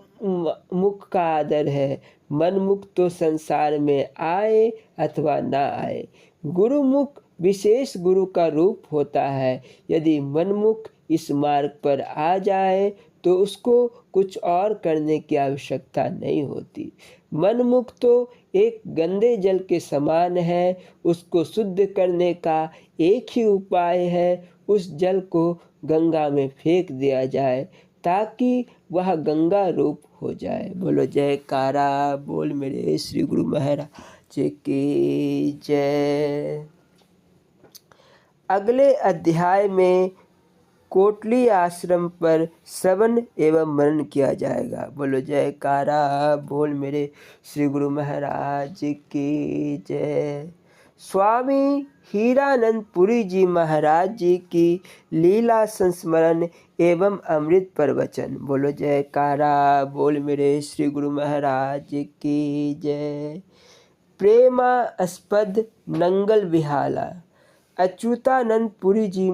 मुख का आदर है। मनमुख तो संसार में आए अथवा ना आए, गुरुमुख विशेष गुरु का रूप होता है। यदि मनमुख इस मार्ग पर आ जाए तो उसको कुछ और करने की आवश्यकता नहीं होती। मनमुख तो एक गंदे जल के समान है, उसको शुद्ध करने का एक ही उपाय है, उस जल को गंगा में फेंक दिया जाए ताकि वह गंगा रूप हो जाए। बोलो जयकारा, बोल मेरे श्री गुरु महाराज की जय। अगले अध्याय में कोटली आश्रम पर श्रवण एवं मनन किया जाएगा। बोलो जयकारा, बोल मेरे श्री गुरु महाराज की जय। स्वामी हीरानंद पुरी जी महाराज जी की लीला संस्मरण एवं अमृत प्रवचन। बोलो जयकारा, बोल मेरे श्री गुरु महाराज की जय। प्रेमास्पद नंगल विहाला अच्युतानंद पुरी जी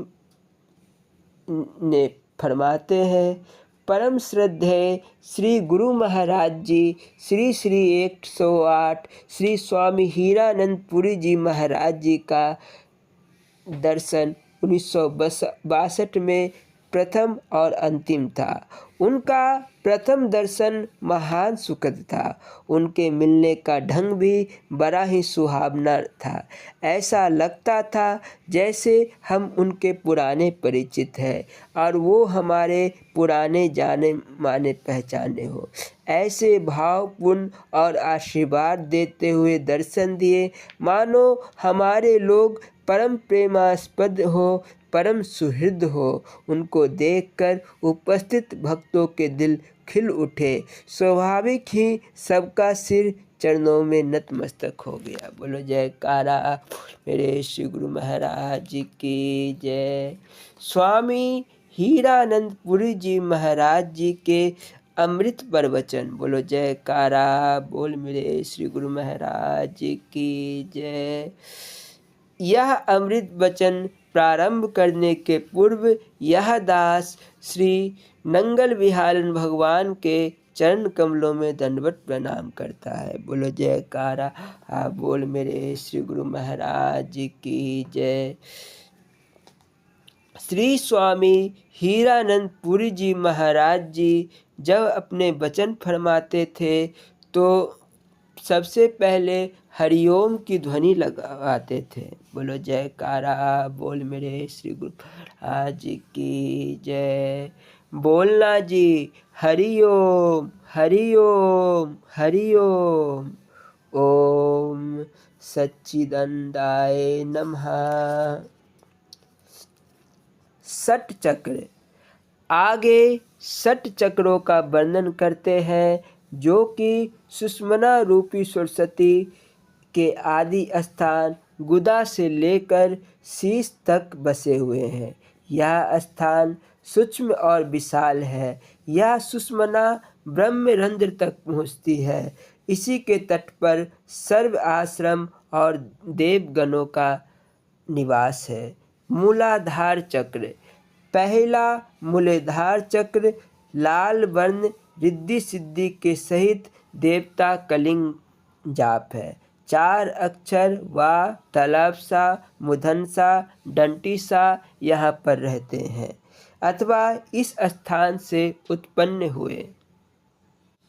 ने फरमाते हैं, परम श्रद्धेय श्री गुरु महाराज जी श्री श्री 108 श्री स्वामी हीरानंद पुरी जी महाराज जी का दर्शन 1962 में प्रथम और अंतिम था। उनका प्रथम दर्शन महान सुखद था। उनके मिलने का ढंग भी बड़ा ही सुहावना था। ऐसा लगता था जैसे हम उनके पुराने परिचित हैं और वो हमारे पुराने जाने माने पहचाने हो। ऐसे भावपूर्ण और आशीर्वाद देते हुए दर्शन दिए मानो हमारे लोग परम प्रेमास्पद हो, परम सुहृद हो। उनको देखकर उपस्थित भक्तों के दिल खिल उठे। स्वाभाविक ही सबका सिर चरणों में नतमस्तक हो गया। बोलो जयकारा, मेरे श्री गुरु महाराज जी की जय। स्वामी हीरानंद पुरी जी महाराज जी के अमृत प्रवचन। बोलो जयकारा, बोल मेरे श्री गुरु महाराज जी की जय। यह अमृत वचन प्रारंभ करने के पूर्व यह दास श्री नंगल विहारन भगवान के चरण कमलों में दंडवत प्रणाम करता है। बोलो जयकारा, बोल मेरे श्री गुरु महाराज जी की जय। श्री स्वामी हीरानंद पुरी जी महाराज जी जब अपने वचन फरमाते थे तो सबसे पहले हरिओम की ध्वनि लगाते थे। बोलो जयकारा बोल मेरे श्री गुरु महाराज की जय। बोलना जी हरिओम हरिओम हरिओम। ओम सच्चिदानंदाय नमः। षट चक्र। आगे षट चक्रों का वर्णन करते हैं जो कि सुषुम्ना रूपी सरस्वती के आदि स्थान गुदा से लेकर शीश तक बसे हुए हैं। यह स्थान सूक्ष्म और विशाल है। यह सुषुम्ना ब्रह्मरंध्र तक पहुँचती है। इसी के तट पर सर्व आश्रम और देवगणों का निवास है। मूलाधार चक्र। पहला मूलाधार चक्र लाल वर्ण रिद्धि सिद्धि के सहित देवता कलिंग जाप है। 4 अक्षर वा तलबसा मूर्धन्यसा दंतिसा यहाँ पर रहते हैं अथवा इस स्थान से उत्पन्न हुए।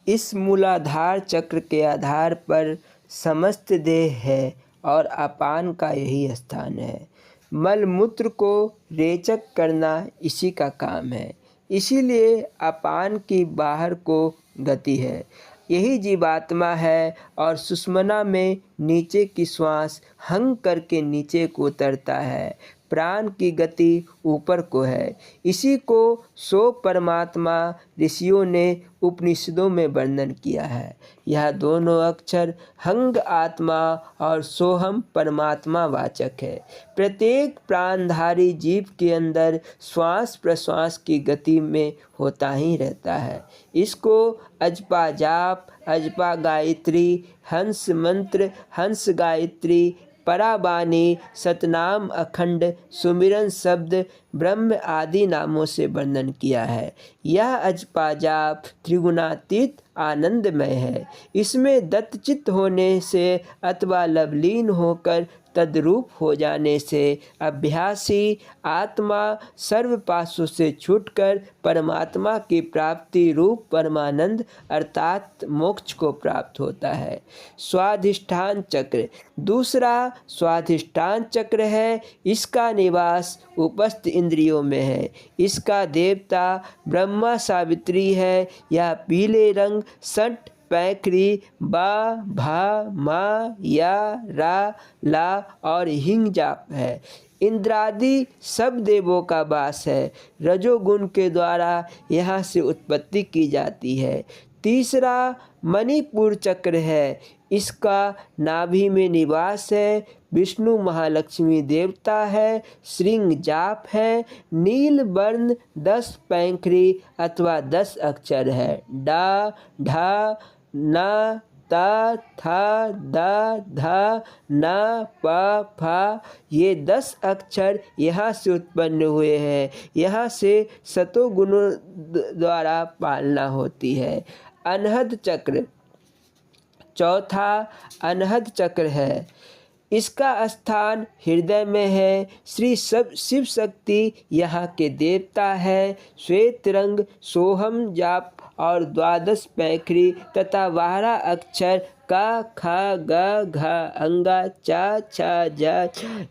इस मूलाधार चक्र के आधार पर समस्त देह है और अपान का यही स्थान है। मलमूत्र को रेचक करना इसी का काम है। इसीलिए अपान की बाहर को गति है। यही जीवात्मा है और सुषुम्ना में नीचे की श्वास हंग करके नीचे को उतरता है। प्राण की गति ऊपर को है। इसी को सो परमात्मा ऋषियों ने उपनिषदों में वर्णन किया है। यह दोनों अक्षर हंग आत्मा और सोहम परमात्मा वाचक है। प्रत्येक प्राणधारी जीव के अंदर श्वास प्रश्वास की गति में होता ही रहता है। इसको अजपा जाप, अजपा गायत्री, हंस मंत्र, हंस गायत्री, पराबानी, सतनाम, अखंड, सुमिरन शब्द, ब्रह्म आदि नामों से वर्णन किया है। यह अजपा जाप त्रिगुणातीत आनंदमय है। इसमें दत्तचित्त होने से अथवा लवलीन होकर तद्रूप हो जाने से अभ्यासी आत्मा सर्व पासों से छूटकर परमात्मा की प्राप्ति रूप परमानंद अर्थात मोक्ष को प्राप्त होता है। स्वाधिष्ठान चक्र। दूसरा स्वाधिष्ठान चक्र है। इसका निवास उपस्थ इंद्रियों में है। इसका देवता ब्रह्मा सावित्री है। यह पीले रंग षट पैखरी बा भा मा या रा ला और हिंग जाप है। इंद्रादि सब देवों का वास है। रजोगुण के द्वारा यहाँ से उत्पत्ति की जाती है। तीसरा मणिपुर चक्र है। इसका नाभि में निवास है। विष्णु महालक्ष्मी देवता है। श्रृंग जाप है। नील वर्ण 10 पैंखरी अथवा 10 अक्षर है। डा ढा ना ता था दा धा ना पा फा ये 10 अक्षर यहाँ से उत्पन्न हुए हैं। यहाँ से सतोगुणों द्वारा पालना होती है। अनहद चक्र। चौथा अनहद चक्र है। इसका स्थान हृदय में है। श्री शिव शक्ति यहाँ के देवता है। श्वेत रंग सोहम जाप और 12 पैखरी तथा 12 अक्षर का खा गा घा अंगा चा छा जा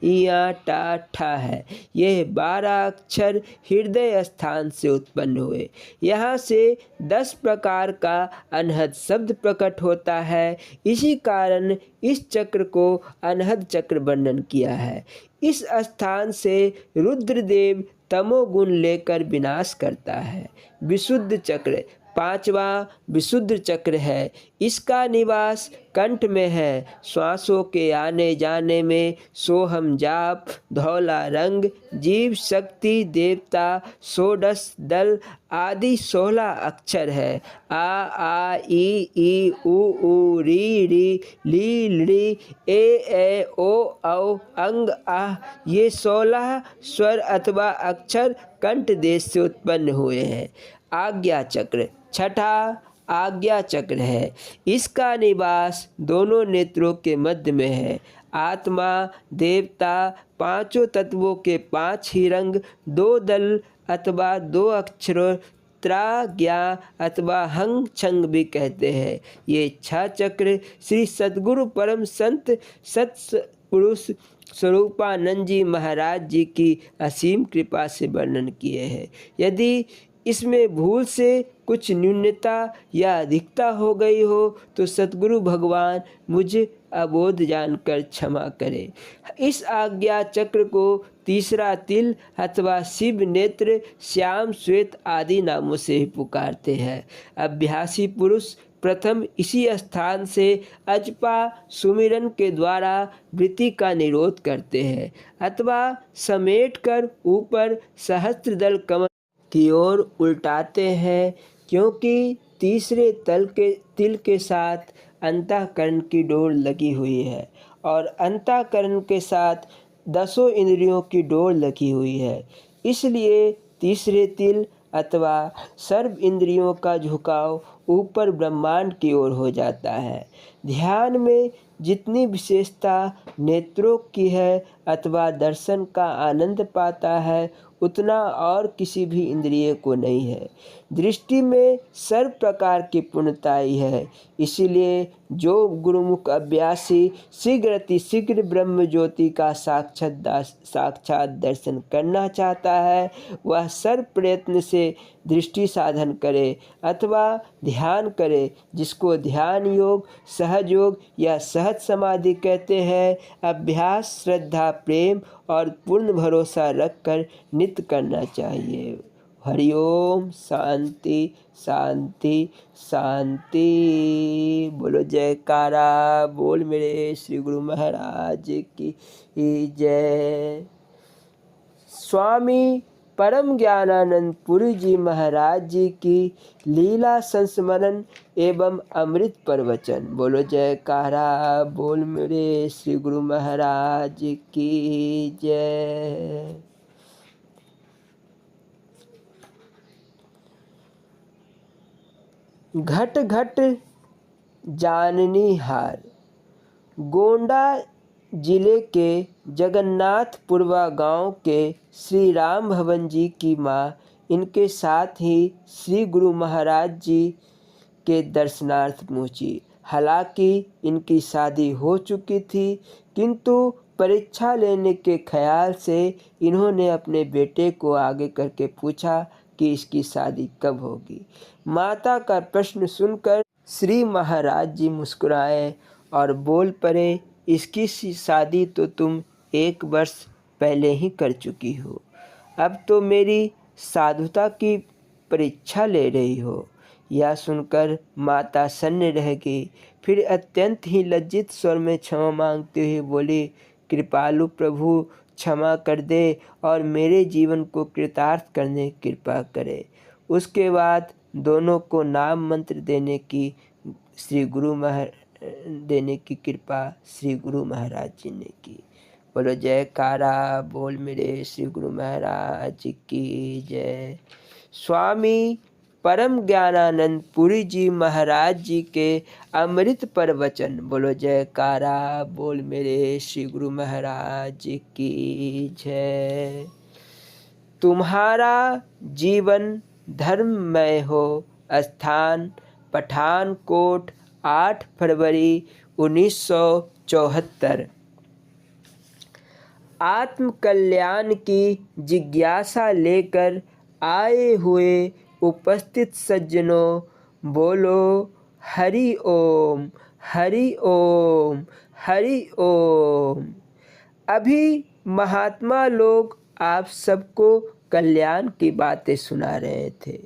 इया टा ठा है। यह 12 अक्षर हृदय स्थान से उत्पन्न हुए। यहाँ से 10 प्रकार का अनहद शब्द प्रकट होता है। इसी कारण इस चक्र को अनहद चक्र वर्णन किया है। इस स्थान से रुद्रदेव तमोगुण लेकर विनाश करता है। विशुद्ध चक्र। 5वां विशुद्ध चक्र है। इसका निवास कंठ में है। श्वासों के आने जाने में सोहम जाप, धौला रंग, जीव शक्ति देवता, षोडश दल आदि 16 अक्षर है। आ ई उ री री ली ली ए ओ औ अंग आह ये 16 स्वर अथवा अक्षर कंठ देश से उत्पन्न हुए हैं। आज्ञा चक्र। छठा आज्ञा चक्र है। इसका निवास दोनों नेत्रों के मध्य में है। आत्मा देवता 5 तत्वों के 5 ही रंग 2 दल अथवा 2 अक्षरों त्राज्ञा अथवा हंग छंग भी कहते हैं। ये 6 चक्र श्री सद्गुरु परम संत सत्पुरुष स्वरूपानंद जी महाराज जी की असीम कृपा से वर्णन किए हैं। यदि इसमें भूल से कुछ न्यूनता या अधिकता हो गई हो तो सद्गुरु भगवान मुझे अबोध जानकर क्षमा करे। इस आज्ञा चक्र को तीसरा तिल अथवा शिव नेत्र, श्याम श्वेत आदि नामों से ही पुकारते हैं। अभ्यासी पुरुष प्रथम इसी स्थान से अजपा सुमिरन के द्वारा वृत्ति का निरोध करते हैं अथवा समेटकर ऊपर सहस्त्रदल कमल की ओर उल्टाते हैं, क्योंकि तीसरे तिल के साथ अंतःकरण की डोर लगी हुई है और अंतःकरण के साथ 10 इंद्रियों की डोर लगी हुई है। इसलिए तीसरे तिल अथवा सर्व इंद्रियों का झुकाव ऊपर ब्रह्मांड की ओर हो जाता है। ध्यान में जितनी विशेषता नेत्रों की है अथवा दर्शन का आनंद पाता है, उतना और किसी भी इंद्रिय को नहीं है। दृष्टि में सर्व प्रकार की पूर्णताई है। इसीलिए जो गुरुमुख अभ्यासी शीघ्र ब्रह्म ज्योति का साक्षात दर्शन करना चाहता है, वह सर्व प्रयत्न से दृष्टि साधन करे अथवा ध्यान करे, जिसको ध्यान योग, सहज योग या सहज समाधि कहते हैं। अभ्यास श्रद्धा, प्रेम और पूर्ण भरोसा रखकर नित्य करना चाहिए। हरिओम। शांति शांति शांति। बोलो जयकारा बोल मेरे श्री गुरु महाराज की जय। स्वामी परम ज्ञानानंद पुरी जी महाराज जी की लीला संस्मरण एवं अमृत प्रवचन। बोलो जयकारा बोल मेरे श्री गुरु महाराज की जय। घट घट जाननी हार। गोंडा जिले के जगन्नाथपुरवा गांव के श्री राम भवन जी की माँ इनके साथ ही श्री गुरु महाराज जी के दर्शनार्थ पहुँची। हालांकि इनकी शादी हो चुकी थी, किंतु परीक्षा लेने के ख्याल से इन्होंने अपने बेटे को आगे करके पूछा कि इसकी शादी कब होगी। माता का प्रश्न सुनकर श्री महाराज जी मुस्कुराए और बोल पड़े, इसकी शादी तो तुम 1 वर्ष पहले ही कर चुकी हो, अब तो मेरी साधुता की परीक्षा ले रही हो। यह सुनकर माता सन्न रह गई। फिर अत्यंत ही लज्जित स्वर में क्षमा मांगते हुए बोली, कृपालु प्रभु क्षमा कर दे और मेरे जीवन को कृतार्थ करने की कृपा करे। उसके बाद दोनों को नाम मंत्र देने की कृपा श्री गुरु महाराज जी ने की। बोलो जयकारा बोल मेरे श्री गुरु महाराज की जय। स्वामी परम ज्ञानानंद पुरी जी महाराज जी के अमृत प्रवचन। बोलो जयकारा बोल मेरे श्री गुरु महाराज की जय। तुम्हारा जीवन धर्ममय हो। स्थान पठानकोट, 8 फरवरी 1974। आत्म कल्याण की जिज्ञासा लेकर आए हुए उपस्थित सज्जनों, बोलो हरि ओम हरि ओम हरि ओम। अभी महात्मा लोग आप सबको कल्याण की बातें सुना रहे थे।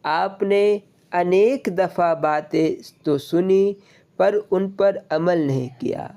आपने अनेक दफ़ा बातें तो सुनी, पर उन पर अमल नहीं किया।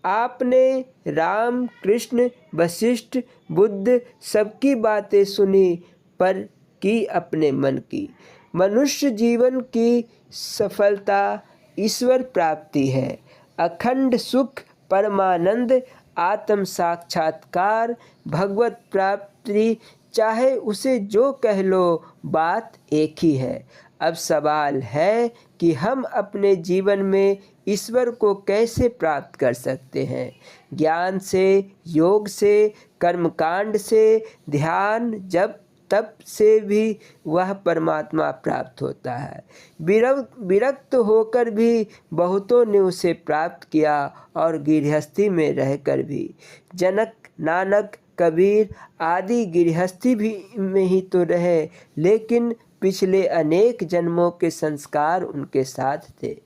आपने राम, कृष्ण, वशिष्ठ, बुद्ध सबकी बातें सुनी, पर की अपने मन की। मनुष्य जीवन की सफलता ईश्वर प्राप्ति है। अखंड सुख, परमानंद, आत्म साक्षात्कार, भगवत प्राप्ति, चाहे उसे जो कह लो, बात एक ही है। अब सवाल है कि हम अपने जीवन में ईश्वर को कैसे प्राप्त कर सकते हैं। ज्ञान से, योग से, कर्मकांड से, ध्यान, जप, तप से भी वह परमात्मा प्राप्त होता है। विरक्त होकर भी बहुतों ने उसे प्राप्त किया और गृहस्थी में रहकर भी। जनक, नानक, कबीर आदि गृहस्थी भी में ही तो रहे, लेकिन पिछले अनेक जन्मों के संस्कार उनके साथ थे।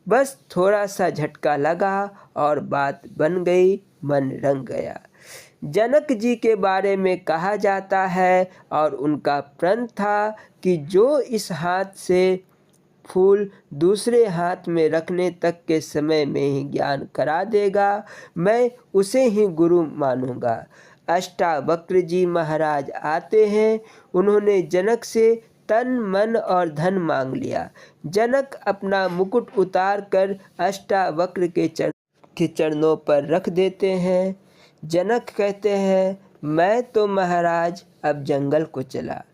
बस थोड़ा सा झटका लगा और बात बन गई, मन रंग गया। जनक जी के बारे में कहा जाता है और उनका प्रण था कि जो इस हाथ से फूल दूसरे हाथ में रखने तक के समय में ही ज्ञान करा देगा, मैं उसे ही गुरु मानूंगा। अष्टावक्र जी महाराज आते हैं। उन्होंने जनक से तन, मन और धन मांग लिया। जनक अपना मुकुट उतार कर अष्टावक्र के चरणों पर रख देते हैं। जनक कहते हैं, मैं तो महाराज अब जंगल को चला,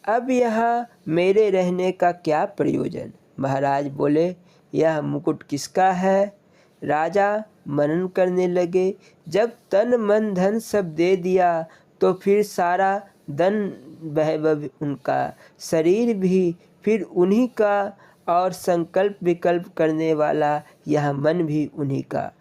अब यहाँ मेरे रहने का क्या प्रयोजन। महाराज बोले, यह मुकुट किसका है। राजा मनन करने लगे। जब तन, मन, धन सब दे दिया तो फिर सारा धन वैभव उनका, शरीर भी फिर उन्हीं का, और संकल्प विकल्प करने वाला यह मन भी उन्हीं का।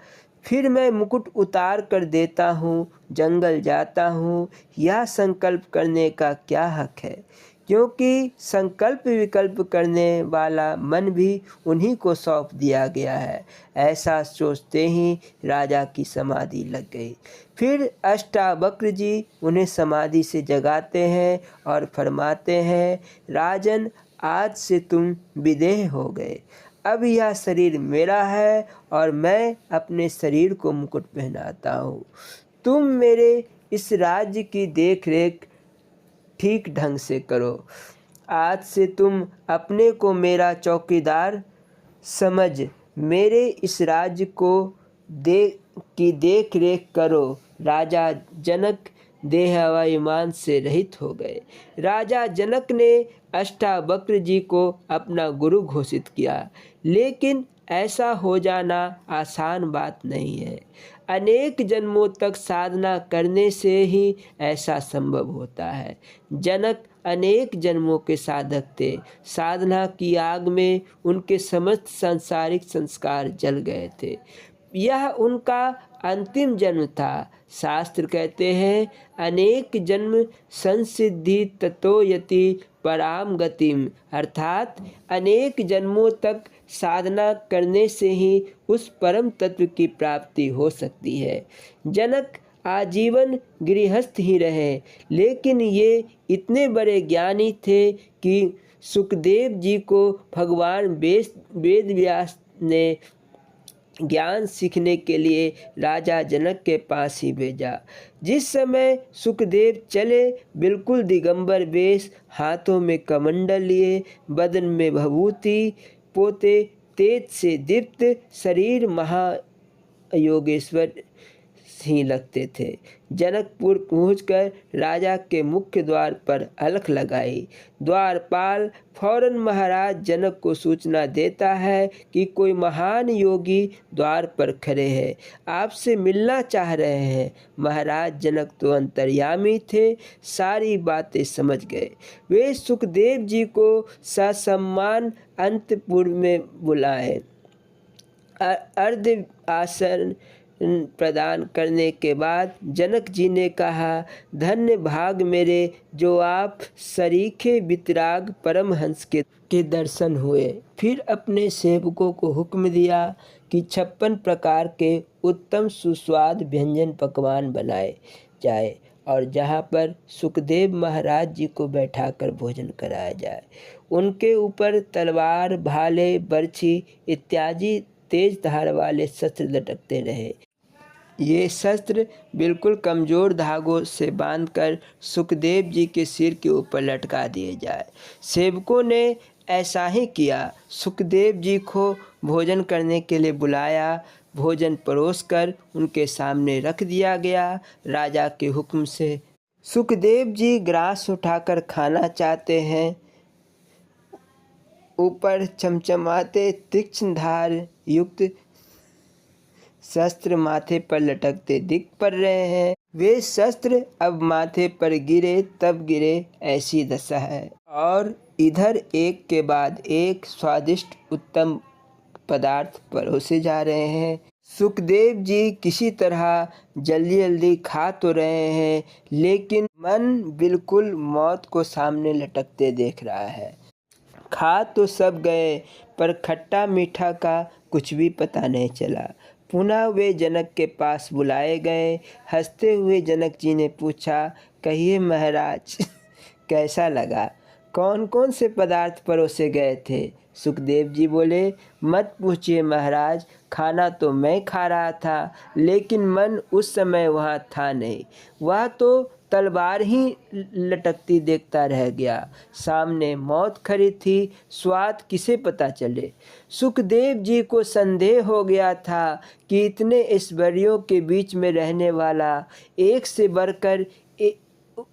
फिर मैं मुकुट उतार कर देता हूँ, जंगल जाता हूँ, यह संकल्प करने का क्या हक है, क्योंकि संकल्प विकल्प करने वाला मन भी उन्हीं को सौंप दिया गया है। ऐसा सोचते ही राजा की समाधि लग गई। फिर अष्टावक्र जी उन्हें समाधि से जगाते हैं और फरमाते हैं, राजन, आज से तुम विदेह हो गए। अब यह शरीर मेरा है और मैं अपने शरीर को मुकुट पहनाता हूँ। तुम मेरे इस राज्य की देख रेख ठीक ढंग से करो। आज से तुम अपने को मेरा चौकीदार समझ मेरे इस राज्य को देख रेख करो। राजा जनक देह अभिमान से रहित हो गए। राजा जनक ने अष्टावक्र जी को अपना गुरु घोषित किया, लेकिन ऐसा हो जाना आसान बात नहीं है। अनेक जन्मों तक साधना करने से ही ऐसा संभव होता है। जनक अनेक जन्मों के साधक थे। साधना की आग में उनके समस्त सांसारिक संस्कार जल गए थे। यह उनका अंतिम जन्म था। शास्त्र कहते हैं, अनेक जन्म संसिद्धि ततो यति पराम गतिम, अर्थात अनेक जन्मों तक साधना करने से ही उस परम तत्व की प्राप्ति हो सकती है। जनक आजीवन गृहस्थ ही रहे, लेकिन ये इतने बड़े ज्ञानी थे कि सुखदेव जी को भगवान वेद व्यास ने ज्ञान सीखने के लिए राजा जनक के पास ही भेजा। जिस समय सुखदेव चले, बिल्कुल दिगंबर वेश, हाथों में कमंडल लिए, बदन में भभूति पोते, तेज से दीप्त शरीर महायोगेश्वर ही लगते थे। जनकपुर पहुंचकर राजा के मुख्य द्वार पर अलख लगाई। द्वारपाल फौरन महाराज जनक को सूचना देता है कि कोई महान योगी द्वार पर खड़े हैं, आपसे मिलना चाह रहे हैं। महाराज जनक तो अंतर्यामी थे, सारी बातें समझ गए। वे सुखदेव जी को ससम्मान अंतपुर में बुलाए। अर्ध आसन प्रदान करने के बाद जनक जी ने कहा, धन्य भाग मेरे जो आप सरीखे वितराग परमहंस के दर्शन हुए। फिर अपने सेवकों को हुक्म दिया कि 56 प्रकार के उत्तम सुस्वाद व्यंजन पकवान बनाए जाए और जहाँ पर सुखदेव महाराज जी को बैठाकर भोजन कराया जाए। उनके ऊपर तलवार, भाले, बर्छी इत्यादि तेज धार वाले शस्त्र लटकते रहे। ये शस्त्र बिल्कुल कमज़ोर धागों से बांधकर सुखदेव जी के सिर के ऊपर लटका दिए जाए। सेवकों ने ऐसा ही किया। सुखदेव जी को भोजन करने के लिए बुलाया। भोजन परोसकर उनके सामने रख दिया गया। राजा के हुक्म से सुखदेव जी ग्रास उठाकर खाना चाहते हैं। ऊपर चमचमाते तीक्ष्ण धार युक्त शस्त्र माथे पर लटकते दिख पड़ रहे हैं। वे शस्त्र अब माथे पर गिरे तब गिरे, ऐसी दशा है। और इधर एक के बाद एक स्वादिष्ट उत्तम पदार्थ परोसे जा रहे हैं। सुखदेव जी किसी तरह जल्दी जल्दी खा तो रहे हैं, लेकिन मन बिल्कुल मौत को सामने लटकते देख रहा है। खा तो सब गए, पर खट्टा मीठा का कुछ भी पता नहीं चला। पुनः वे जनक के पास बुलाए गए। हंसते हुए जनक जी ने पूछा, कहिए महाराज कैसा लगा? कौन कौन से पदार्थ परोसे गए थे? सुखदेव जी बोले, मत पूछिए महाराज, खाना तो मैं खा रहा था, लेकिन मन उस समय वहाँ था नहीं। वह तो तलवार ही लटकती देखता रह गया। सामने मौत खड़ी थी, स्वाद किसे पता चले। सुखदेव जी को संदेह हो गया था कि इतने ऐश्वर्यों के बीच में रहने वाला, एक से बढ़कर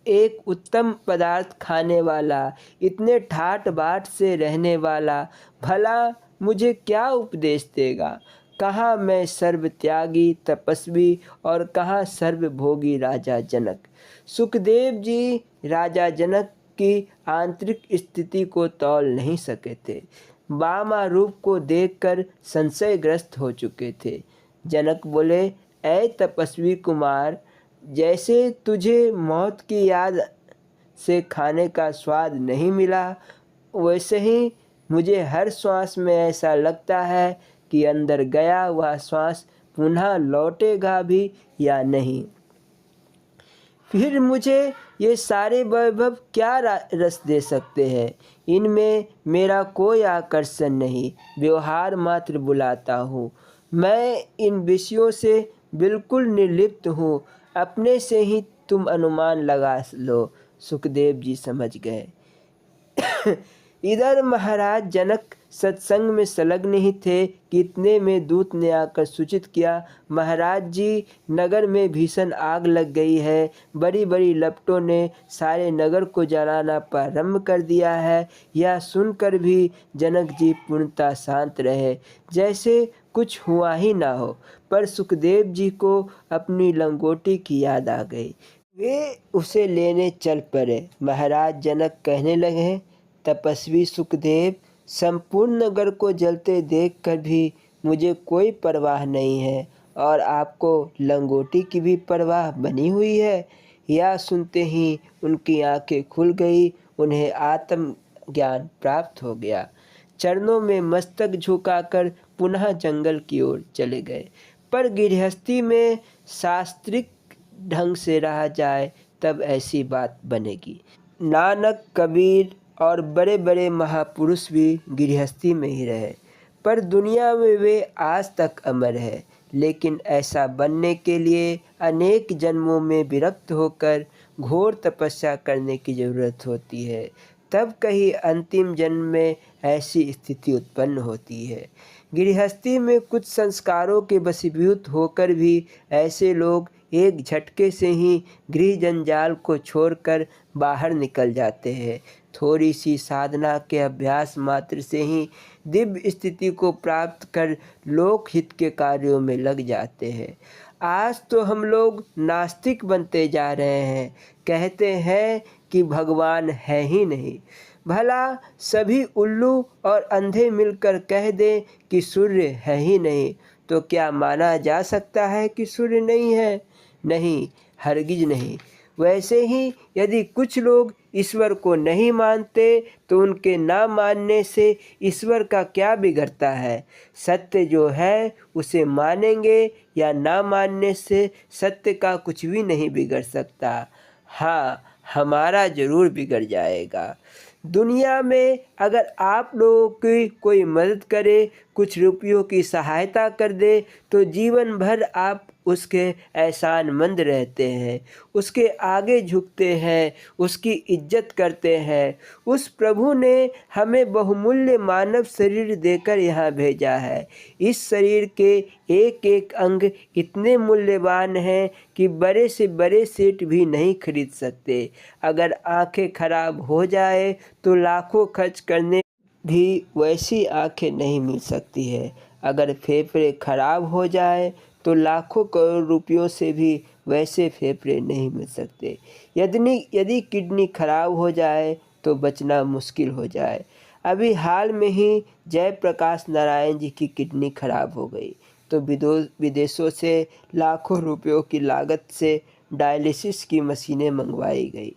एक उत्तम पदार्थ खाने वाला, इतने ठाट बाट से रहने वाला, भला मुझे क्या उपदेश देगा? कहाँ मैं सर्वत्यागी तपस्वी और कहाँ सर्वभोगी राजा जनक। सुखदेव जी राजा जनक की आंतरिक स्थिति को तौल नहीं सके थे। बामा रूप को देखकर संशयग्रस्त हो चुके थे। जनक बोले, ऐ तपस्वी कुमार, जैसे तुझे मौत की याद से खाने का स्वाद नहीं मिला, वैसे ही मुझे हर श्वास में ऐसा लगता है कि अंदर गया वह श्वास पुनः लौटेगा भी या नहीं। फिर मुझे ये सारे वैभव क्या रस दे सकते हैं? इनमें मेरा कोई आकर्षण नहीं, व्यवहार मात्र बुलाता हूँ। मैं इन विषयों से बिल्कुल निर्लिप्त हूँ। अपने से ही तुम अनुमान लगा लो। सुखदेव जी समझ गए। इधर महाराज जनक सत्संग में संलग्न ही थे कि इतने में दूत ने आकर सूचित किया, महाराज जी, नगर में भीषण आग लग गई है। बड़ी बड़ी लपटों ने सारे नगर को जलाना प्रारंभ कर दिया है। यह सुनकर भी जनक जी पूर्णतः शांत रहे, जैसे कुछ हुआ ही ना हो। पर सुखदेव जी को अपनी लंगोटी की याद आ गई। वे उसे लेने चल पड़े। महाराज जनक कहने लगे, तपस्वी सुखदेव, संपूर्ण नगर को जलते देखकर भी मुझे कोई परवाह नहीं है, और आपको लंगोटी की भी परवाह बनी हुई है। यह सुनते ही उनकी आंखें खुल गई, उन्हें आत्म ज्ञान प्राप्त हो गया। चरणों में मस्तक झुकाकर पुनः जंगल की ओर चले गए। पर गृहस्थी में शास्त्रिक ढंग से रहा जाए तब ऐसी बात बनेगी। नानक, कबीर और बड़े बड़े महापुरुष भी गृहस्थी में ही रहे, पर दुनिया में वे आज तक अमर है। लेकिन ऐसा बनने के लिए अनेक जन्मों में विरक्त होकर घोर तपस्या करने की ज़रूरत होती है। तब कहीं अंतिम जन्म में ऐसी स्थिति उत्पन्न होती है। गृहस्थी में कुछ संस्कारों के वशीभूत होकर भी ऐसे लोग एक झटके से ही गृह जंजाल को छोड़कर बाहर निकल जाते हैं। थोड़ी सी साधना के अभ्यास मात्र से ही दिव्य स्थिति को प्राप्त कर लोकहित के कार्यों में लग जाते हैं। आज तो हम लोग नास्तिक बनते जा रहे हैं, कहते हैं कि भगवान है ही नहीं। भला सभी उल्लू और अंधे मिलकर कह दें कि सूर्य है ही नहीं, तो क्या माना जा सकता है कि सूर्य नहीं है? नहीं, हरगिज नहीं। वैसे ही यदि कुछ लोग ईश्वर को नहीं मानते तो उनके ना मानने से ईश्वर का क्या बिगड़ता है? सत्य जो है उसे मानेंगे या ना मानने से सत्य का कुछ भी नहीं बिगड़ सकता। हाँ, हमारा ज़रूर बिगड़ जाएगा। दुनिया में अगर आप लोगों की कोई मदद करे, कुछ रुपयों की सहायता कर दे, तो जीवन भर आप उसके एहसानमंद रहते हैं, उसके आगे झुकते हैं, उसकी इज्जत करते हैं। उस प्रभु ने हमें बहुमूल्य मानव शरीर देकर यहाँ भेजा है। इस शरीर के एक एक अंग इतने मूल्यवान हैं कि बड़े से बड़े सेठ भी नहीं खरीद सकते। अगर आंखें खराब हो जाए तो लाखों खर्च करने भी वैसी आंखें नहीं मिल सकती है। अगर फेफड़े खराब हो जाए तो लाखों करोड़ रुपयों से भी वैसे फेफड़े नहीं मिल सकते। यदि किडनी खराब हो जाए तो बचना मुश्किल हो जाए। अभी हाल में ही जयप्रकाश नारायण जी की किडनी खराब हो गई तो विदेशों से लाखों रुपयों की लागत से डायलिसिस की मशीनें मंगवाई गई।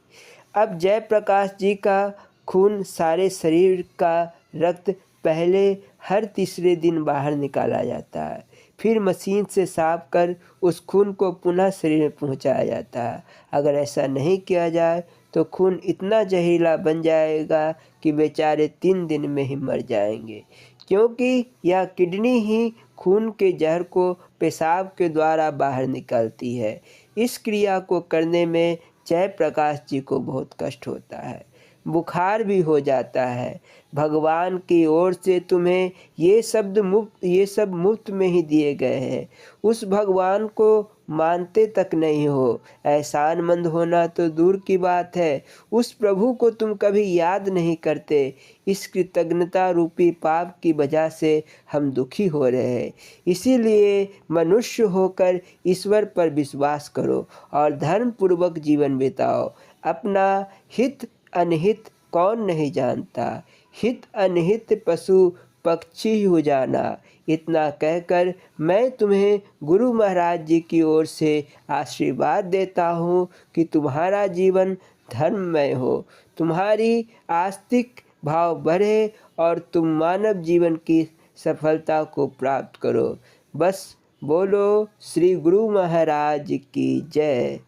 अब जयप्रकाश जी का खून सारे शरीर का रक्त पहले हर तीसरे दिन बाहर निकाला जाता है, फिर मशीन से साफ कर उस खून को पुनः शरीर में पहुंचाया जाता है। अगर ऐसा नहीं किया जाए तो खून इतना जहरीला बन जाएगा कि बेचारे 3 दिन में ही मर जाएंगे, क्योंकि यह किडनी ही खून के जहर को पेशाब के द्वारा बाहर निकालती है। इस क्रिया को करने में जयप्रकाश जी को बहुत कष्ट होता है, बुखार भी हो जाता है। भगवान की ओर से तुम्हें ये सब मुफ्त में ही दिए गए हैं। उस भगवान को मानते तक नहीं हो, एहसानमंद होना तो दूर की बात है, उस प्रभु को तुम कभी याद नहीं करते। इस कृतज्ञता रूपी पाप की वजह से हम दुखी हो रहे हैं। इसीलिए मनुष्य होकर ईश्वर पर विश्वास करो और धर्म पूर्वक जीवन बिताओ। अपना हित अनहित कौन नहीं जानता, हित अनहित पशु पक्षी हो जाना। इतना कहकर मैं तुम्हें गुरु महाराज जी की ओर से आशीर्वाद देता हूँ कि तुम्हारा जीवन धर्ममय हो, तुम्हारी आस्तिक भाव बढ़े और तुम मानव जीवन की सफलता को प्राप्त करो। बस बोलो श्री गुरु महाराज की जय।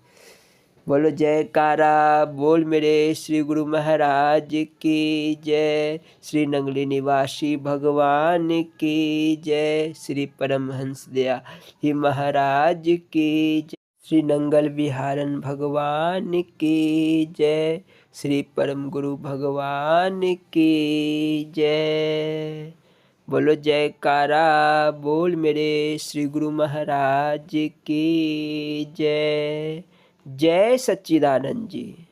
बोलो जयकारा बोल मेरे श्री गुरु महाराज की जय। श्री नंगली निवासी भगवान की जय। श्री परमहंस दयाल महाराज की जय। श्री नंगल विहारन भगवान की जय। श्री परम गुरु भगवान की जय। बोलो जयकारा बोल मेरे श्री गुरु महाराज की जय। जय सच्चिदानंद जी।